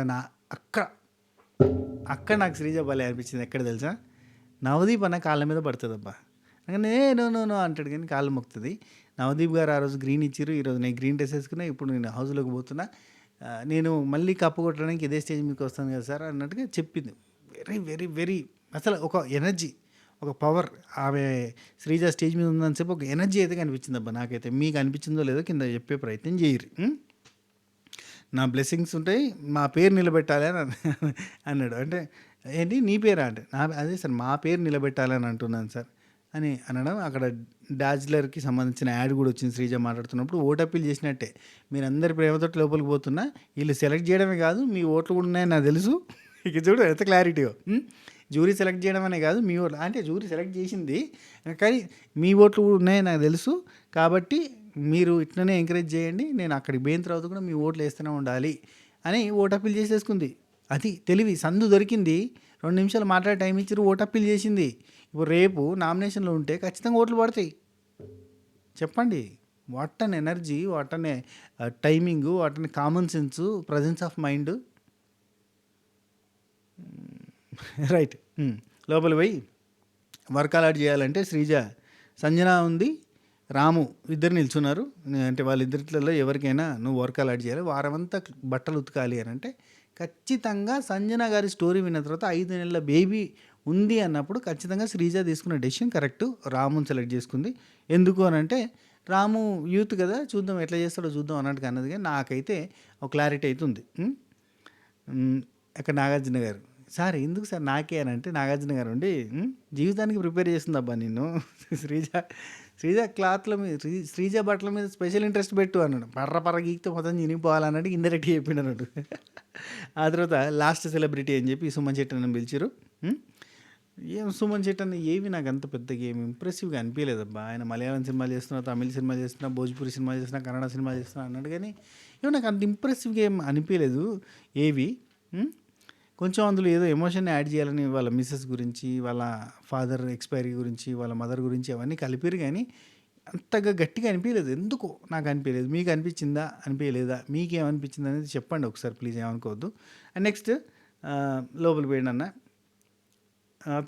అక్కడ నాకు శ్రీజ భలే అనిపించింది. ఎక్కడ తెలుసా, నవదీప్ అన్న కాళ్ళ మీద పడుతుంది అబ్బా, అందుకని నో అంటాడు కానీ కాళ్ళు మొక్కుతుంది. నవదీప్ గారు ఆ రోజు గ్రీన్ ఇచ్చారు, ఈరోజు నేను గ్రీన్ డ్రెస్ వేసుకున్నా, ఇప్పుడు నేను హౌస్లోకి పోతున్నా, నేను మళ్ళీ కప్పు కొట్టడానికి ఇదే స్టేజ్ మీకు వస్తాను కదా సార్ అన్నట్టుగా చెప్పింది. వెరీ వెరీ వెరీ అసలు ఒక ఎనర్జీ, ఒక పవర్. ఆమె శ్రీజ స్టేజ్ మీద ఉందని చెప్పి ఒక ఎనర్జీ అయితే కనిపించింది అబ్బా నాకైతే. మీకు అనిపించిందో లేదో కింద చెప్పే ప్రయత్నం చేయరు. నా బ్లెస్సింగ్స్ ఉంటాయి, మా పేరు నిలబెట్టాలి అని అన్నాడు. అంటే ఏంటి నీ పేరా అంటే, అదే సార్ మా పేరు నిలబెట్టాలి అని అంటున్నాను సార్ అని అనడం. అక్కడ డాజ్లర్కి సంబంధించిన యాడ్ కూడా వచ్చింది శ్రీజ మాట్లాడుతున్నప్పుడు. ఓటు అప్పీల్ చేసినట్టే, మీరందరి ప్రేమతో లోపలికి పోతున్నా, వీళ్ళు సెలెక్ట్ చేయడమే కాదు మీ ఓట్లు కూడా ఉన్నాయని నాకు తెలుసు. ఇక చూడు ఎంత క్లారిటీయో. జ్యూరీ సెలెక్ట్ చేయడం అనే కాదు, మీ ఓట్లు అంటే జ్యూరీ సెలెక్ట్ చేసింది కానీ మీ ఓట్లు కూడా ఉన్నాయని నాకు తెలుసు, కాబట్టి మీరు ఇట్లనే ఎంకరేజ్ చేయండి, నేను అక్కడికి పోయిన తర్వాత కూడా మీ ఓట్లు వేస్తూనే ఉండాలి అని ఓటు అప్పీల్ చేసేసుకుంది. అది తెలివి, సందు దొరికింది. 2 నిమిషాలు మాట్లాడే టైం ఇచ్చారు, ఓటు అప్పీల్ చేసింది. ఇప్పుడు రేపు నామినేషన్లో ఉంటే ఖచ్చితంగా ఓట్లు పడతాయి. చెప్పండి, what an energy, what an timing, what an common sense, presence of mind. Right, లోపల పోయి వర్క్ అలాట్ చేయాలంటే శ్రీజ, సంజన ఉంది, రాము ఇద్దరు నిల్చున్నారు. అంటే వాళ్ళిద్దరిలో ఎవరికైనా నువ్వు వర్క్ అలాట్ చేయాలి, వారమంతా బట్టలు ఉతకాలి అని అంటే ఖచ్చితంగా సంజన గారి స్టోరీ విన్న తర్వాత 5 నెలల బేబీ ఉంది అన్నప్పుడు ఖచ్చితంగా శ్రీజ తీసుకున్న డెసిషన్ కరెక్ట్. రాముని సెలెక్ట్ చేసుకుంది. ఎందుకు అని అంటే రాము యూత్ కదా, చూద్దాం ఎట్లా చేస్తాడో చూద్దాం అన్నట్టుగా అన్నది. కానీ నాకైతే ఒక క్లారిటీ అవుతుంది. అక్కడ నాగార్జున గారు, సార్ ఎందుకు సార్ నాకే అని అంటే, నాగార్జున గారు ఉండి జీవితానికి ప్రిపేర్ చేస్తుంది అబ్బా నిన్ను, శ్రీజ క్లాత్ల మీద, శ్రీజ బట్టల మీద స్పెషల్ ఇంట్రెస్ట్ పెట్టు అన్నాడు. పర్ర గీక్తో మొత్తం చినిగిపోవాలన్నట్టు ఇండైరెక్ట్గా చెప్పిండు అన్నట్టు. ఆ తర్వాత లాస్ట్ సెలబ్రిటీ అని చెప్పి సుమన్ శెట్టిని పిలిచారు. ఏం సుమన్ శెట్టి ఏమి నాకు అంత పెద్దగా ఏమి ఇంప్రెసివ్గా అనిపించలేదబ్బా. ఆయన మలయాళం సినిమాలు చేస్తున్నా, తమిళ సినిమాలు చేస్తున్నా, భోజ్పురి సినిమాలు చేస్తున్నా, కన్నడ సినిమాలు చేస్తున్నా అన్నాడు. కానీ ఏమో నాకు అంత ఇంప్రెసివ్గా ఏం అనిపించలేదు ఏవి. కొంచెం అందులో ఏదో ఎమోషన్ యాడ్ చేయాలని వాళ్ళ మిస్సెస్ గురించి, వాళ్ళ ఫాదర్ ఎక్స్పైరీ గురించి, వాళ్ళ మదర్ గురించి అవన్నీ కలిపారు. కానీ అంతగా గట్టిగా అనిపించలేదు, ఎందుకో నాకు అనిపించలేదు. మీకు అనిపించిందా, అనిపించలేదా, మీకేమనిపించింది అనేది చెప్పండి ఒకసారి ప్లీజ్, ఏమనుకోవద్దు. అండ్ నెక్స్ట్ లోపలికి పోయిండి అన్న.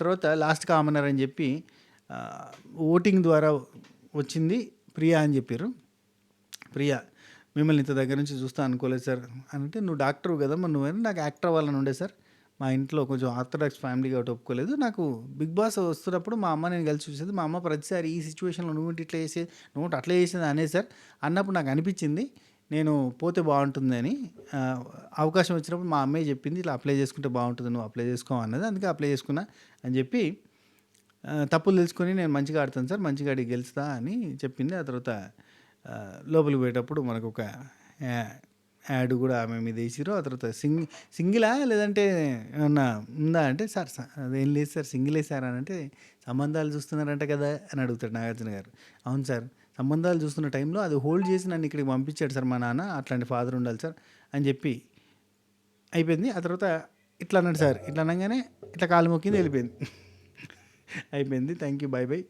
తర్వాత లాస్ట్ కామనర్ అని చెప్పి ఓటింగ్ ద్వారా వచ్చింది ప్రియా అని చెప్పారు. ప్రియా మిమ్మల్ని ఇంత దగ్గర నుంచి చూస్తా అనుకోలేదు సార్ అని అంటే, నువ్వు డాక్టర్ కదా మరి నువ్వైనా నాకు యాక్టర్ అవ్వాలని ఉండే సార్. మా ఇంట్లో కొంచెం ఆర్థడాక్స్ ఫ్యామిలీ కాబట్టి ఒప్పుకోలేదు. నాకు బిగ్ బాస్ వస్తున్నప్పుడు మా అమ్మ నేను కలిసి చూసేది. మా అమ్మ ప్రతిసారి ఈ సిచ్యువేషన్లో నువ్వు ఇట్లా చేసేది, నువ్వు అట్లా చేసేది అనేది సార్. అన్నప్పుడు నాకు అనిపించింది నేను పోతే బాగుంటుంది అని. అవకాశం వచ్చినప్పుడు మా అమ్మాయి చెప్పింది ఇట్లా అప్లై చేసుకుంటే బాగుంటుంది, నువ్వు అప్లై చేసుకో అన్నది. అందుకే అప్లై చేసుకున్నా అని చెప్పి తప్పులు తెలుసుకొని నేను మంచిగా ఆడతాను సార్, మంచిగా ఆడి గెలుస్తా అని చెప్పింది. ఆ తర్వాత లోపలికి పోయేటప్పుడు మనకు ఒక యాడ్ కూడా ఆమె మీద వేసిరు. ఆ తర్వాత సింగిలా లేదంటే ఏమన్నా ఉందా అంటే, సార్ అదేం లేదు సార్ సింగిలే సార్ అని అంటే, సంబంధాలు చూస్తున్నారంట కదా అని అడుగుతాడు నాగార్జున గారు. అవును సార్, సంబంధాలు చూస్తున్న టైంలో అది హోల్డ్ చేసి నన్ను ఇక్కడికి పంపించాడు సార్ మా నాన్న, అట్లాంటి ఫాదర్ ఉండాలి సార్ అని చెప్పి అయిపోయింది. ఆ తర్వాత ఇట్లా అన్నాడు సార్. ఇట్లా అనగానే ఇట్లా కాలు మొక్కింది, వెళ్ళిపోయింది. అయిపోయింది, థ్యాంక్ యూ, బాయ్ బాయ్.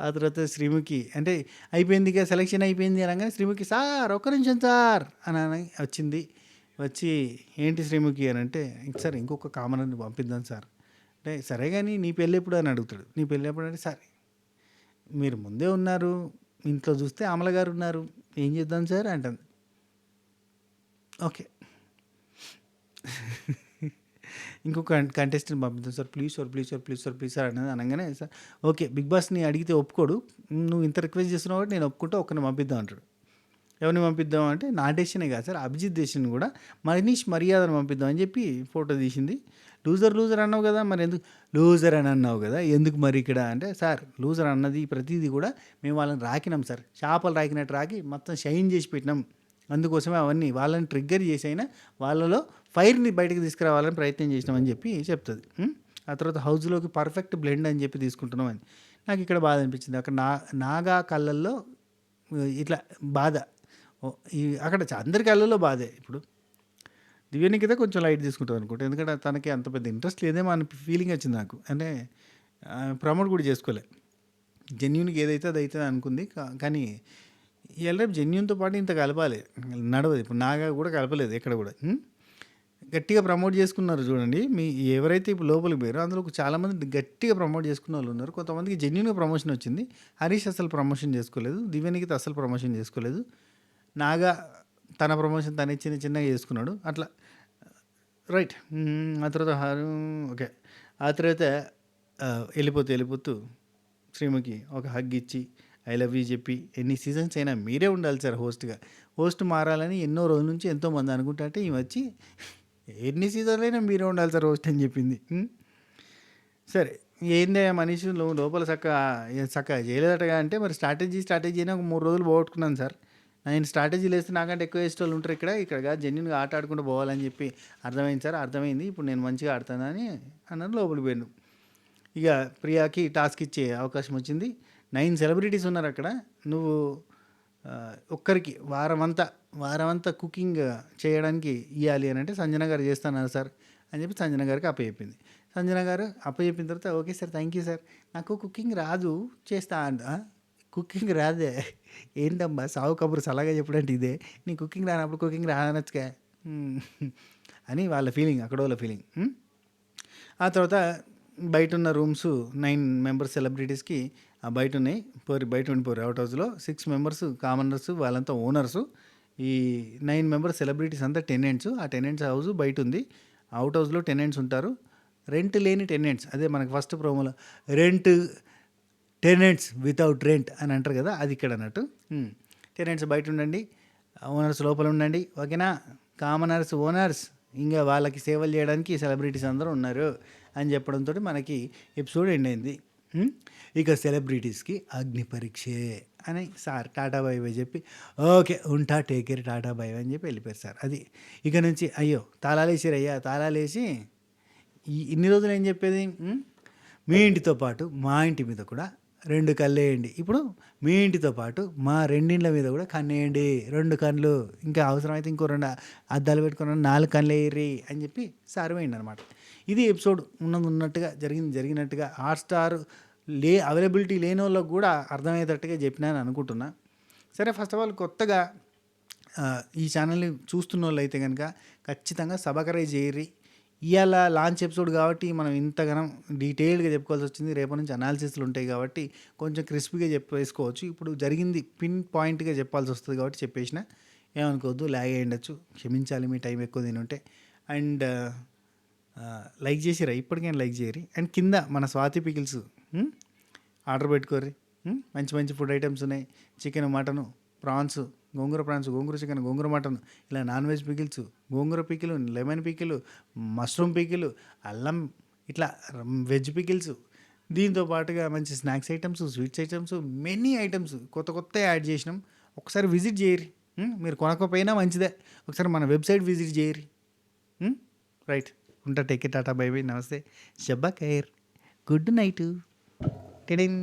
ఆ తర్వాత శ్రీముఖి అంటే అయిపోయింది ఇక సెలెక్షన్ అయిపోయింది అనగానే శ్రీముఖి సార్ ఒక్క నిమిషం సార్ అని వచ్చింది. వచ్చి ఏంటి శ్రీముఖి అని అంటే, సార్ ఇంకొక కామనర్ని పంపిద్దాం సార్ అంటే, సరే కానీ నీ పెళ్ళి ఎప్పుడు అని అడుగుతాడు. నీ పెళ్ళి ఎప్పుడు అంటే, సరే మీరు ముందే ఉన్నారు, ఇంట్లో చూస్తే అమల గారు ఉన్నారు, ఏం చేద్దాం సార్ అంటుంది. ఓకే ఇంకొక కంటెస్టెంట్ పంపిద్దాం sir, please sir please sir please sir please sir అన్నది. అనగానే సార్ ఓకే బిగ్ బాస్ని అడిగితే ఒప్పుకోడు, నువ్వు ఇంత రిక్వెస్ట్ చేస్తున్నావు కాబట్టి నేను ఒప్పుకుంటా, ఒక్కరిని పంపిద్దాం అంటాడు. ఎవరిని పంపిద్దాం అంటే, నా డెసిషనే కాదు సార్, అభిజిత్ డెసిషన్ కూడా, మనీష్ మర్యాదను పంపిద్దాం అని చెప్పి ఫోటో తీసింది. లూజర్ లూజర్ అన్నావు కదా, మరి ఎందుకు లూజర్ అని అన్నావు కదా, ఎందుకు మరి ఇక్కడ అంటే, సార్ లూజర్ అన్నది ప్రతిదీ కూడా మేము వాళ్ళని రాకినాం సార్, చేపలు రాకినట్టు రాకి మొత్తం షైన్ చేసి పెట్టినాం, అందుకోసమే అవన్నీ వాళ్ళని ట్రిగ్గర్ చేసి అయినా వాళ్ళలో ఫైర్ని బయటకు తీసుకురావాలని ప్రయత్నం చేసినామని చెప్పి చెప్తుంది. ఆ తర్వాత హౌస్లోకి పర్ఫెక్ట్ బ్లెండ్ అని చెప్పి తీసుకుంటున్నాం అని. నాకు ఇక్కడ బాధ అనిపించింది. అక్కడ నాగా కళ్ళల్లో ఇట్లా బాధ, అక్కడ అందరి కళ్ళల్లో బాధే. ఇప్పుడు దివ్యానికిత కొంచెం లైట్ తీసుకుంటాం అనుకుంటా, ఎందుకంటే తనకి అంత పెద్ద ఇంట్రెస్ట్ లేదేమో అని ఫీలింగ్ వచ్చింది నాకు. అంటే ప్రమోట్ కూడా చేసుకోలే, జెన్యున్గా ఏదైతే అది అవుతుంది అనుకుంది. కానీ రేపు జెన్యున్తో పాటు ఇంత కలపాలి, నడవదు. ఇప్పుడు నాగా కూడా కలపలేదు ఎక్కడ కూడా, గట్టిగా ప్రమోట్ చేసుకున్నారు చూడండి. ఎవరైతే ఇప్పుడు లోపలికి పోయారో అందులో చాలామంది గట్టిగా ప్రమోట్ చేసుకున్న వాళ్ళు ఉన్నారు. కొంతమందికి జెన్యున్గా ప్రమోషన్ వచ్చింది. హరీష్ అసలు ప్రమోషన్ చేసుకోలేదు, దివ్యానికిత అసలు ప్రమోషన్ చేసుకోలేదు, నాగా తన ప్రమోషన్ తనే చిన్నగా చేసుకున్నాడు అట్లా, రైట్. ఆ తర్వాత ఓకే. ఆ తర్వాత వెళ్ళిపోతూ శ్రీముఖి ఒక హగ్ ఇచ్చి ఐ లవ్ యూ చెప్పి, ఎన్ని సీజన్స్ అయినా మీరే ఉండాలి సార్ హోస్ట్గా, హోస్ట్ మారాలని ఎన్నో రోజుల నుంచి ఎంతోమంది అనుకుంటా అంటే, ఈ వచ్చి ఎన్ని సీజన్లు అయినా మీరే ఉండాలి సార్ హోస్ట్ అని చెప్పింది. సరే ఏందే మనిషి లోపల చక్కగా చేయలేదటగా అంటే, మరి స్ట్రాటజీ అయినా ఒక 3 రోజులు పోగొట్టుకున్నాను సార్, నేను స్ట్రాటజీలు వేస్తే నాకంటే ఎక్కువ వేసే వాళ్ళు ఉంటారు ఇక్కడ జెన్యున్గా ఆట ఆడుకుంటూ పోవాలని చెప్పి అర్థమైంది సార్, అర్థమైంది, ఇప్పుడు నేను మంచిగా ఆడుతానని అన్నాను. లోపలికి పోయాను. ఇక ప్రియాకి టాస్క్ ఇచ్చే అవకాశం వచ్చింది. 9 సెలబ్రిటీస్ ఉన్నారు అక్కడ, నువ్వు ఒక్కరికి వారమంతా కుకింగ్ చేయడానికి ఇవ్వాలి అని అంటే, సంజన గారు చేస్తాను సార్ అని చెప్పి సంజన గారికి అప్పచెప్పింది. సంజన గారు అప్పచెప్పిన తర్వాత, okay sir thank you sir, నాకు కుకింగ్ రాదు చేస్తా అంట. కుకింగ్ రాదే ఏంటమ్మా సావు కబురు సలహా చెప్పడంటే ఇదే, నీ కుకింగ్ రానప్పుడు కుకింగ్ రానొచ్చుగా అని వాళ్ళ ఫీలింగ్, అక్కడ వాళ్ళ ఫీలింగ్. ఆ తర్వాత బయట ఉన్న రూమ్స్ 9 మెంబర్స్ సెలబ్రిటీస్కి బయట ఉన్నాయి, బయట ఉండిపోరు. అవుట్ హౌస్లో 6 మెంబర్స్ కామనర్స్, వాళ్ళంతా ఓనర్సు. ఈ 9 మెంబర్స్ సెలబ్రిటీస్ అంతా టెనెంట్స్. ఆ టెనెంట్స్ హౌస్ బయట ఉంది, అవుట్ హౌస్లో టెనెంట్స్ ఉంటారు, రెంట్ లేని టెనెంట్స్. అదే మనకు ఫస్ట్ ప్రోమోలో టెనెంట్స్ వితౌట్ రెంట్ అని అంటారు కదా, అది ఇక్కడ అన్నట్టు. టెనెంట్స్ బయట ఉండండి, ఓనర్స్ లోపల ఉండండి, ఓకేనా. కామనర్స్ ఓనర్స్ ఇంకా వాళ్ళకి సేవలు చేయడానికి సెలబ్రిటీస్ అందరూ ఉన్నారు అని చెప్పడంతో మనకి ఎపిసోడ్ ఎండ్ అయింది. ఇక సెలబ్రిటీస్కి అగ్ని పరీక్షే అని సార్ టాటా బై బై చెప్పి, ఓకే ఉంటా టేక్ కేర్ టాటా బై అని చెప్పి వెళ్ళిపోయారు సార్. అది ఇక నుంచి అయ్యో తాళాలేసారు అయ్యా, తాళాలేసి ఇన్ని రోజులు ఏం చెప్పేది, మీ ఇంటితో పాటు మా ఇంటి మీద కూడా 2 కళ్ళు వేయండి, ఇప్పుడు మీ ఇంటితో పాటు మా 2 ఇండ్ల మీద కూడా కన్నేయండి, 2 కళ్ళు, ఇంకా అవసరమైతే ఇంకో 2 అద్దాలు పెట్టుకుని 4 కళ్ళు వేయర్రి అని చెప్పి సార్ వేయండి అనమాట. ఇది ఎపిసోడ్ ఉన్నట్టుగా జరిగినట్టుగా హాట్స్టార్ అవైలబిలిటీ లేని వాళ్ళకు కూడా అర్థమయ్యేటట్టుగా చెప్పినాను అనుకుంటున్నా. సరే ఫస్ట్ ఆఫ్ ఆల్ కొత్తగా ఈ ఛానల్ని చూస్తున్న వాళ్ళు అయితే కనుక ఖచ్చితంగా సబ్స్క్రైబ్ చేయర్రి. ఇవాళ లాంచ్ ఎపిసోడ్ కాబట్టి మనం ఇంతగానం డీటెయిల్డ్గా చెప్పుకోవాల్సి వచ్చింది. రేపటి నుంచి అనాలిసిస్లు ఉంటాయి కాబట్టి కొంచెం క్రిస్పీగా చెప్పేసుకోవచ్చు. ఇప్పుడు జరిగింది పిన్ పాయింట్గా చెప్పాల్సి వస్తుంది కాబట్టి చెప్పేసిన. ఏమనుకోవద్దు, లాగ్ అయ్యి ఉండొచ్చు, క్షమించాలి మీ టైం ఎక్కువ తినుంటే. అండ్ లైక్ చేసిరా, ఇప్పటికైనా లైక్ చేయరి. అండ్ కింద మన స్వాతి పికిల్స్ ఆర్డర్ పెట్టుకోర్రి. మంచి మంచి ఫుడ్ ఐటమ్స్ ఉన్నాయి. చికెన్, మటను, ప్రాన్స్, గోంగూర ప్రాన్స్, గోంగూర చికెన్, గోంగూర మటన్, ఇలా నాన్ వెజ్ పికిల్స్, గోంగూర pickle, lemon pickle, mushroom pickle, అల్లం, ఇట్లా వెజ్ పికిల్స్, దీంతో పాటుగా మంచి snacks items, sweets items, many items కొత్త కొత్త యాడ్ చేసినాం. ఒకసారి విజిట్ చేయరి. మీరు కొనకపోయినా మంచిదే, ఒకసారి మన వెబ్సైట్ విజిట్ చేయరి. రైట్, ఉంటా. టేక్ టాటా, బై బై, నమస్తే, షబ్బా ఖైర్, గుడ్ నైట్. టెడింగ్.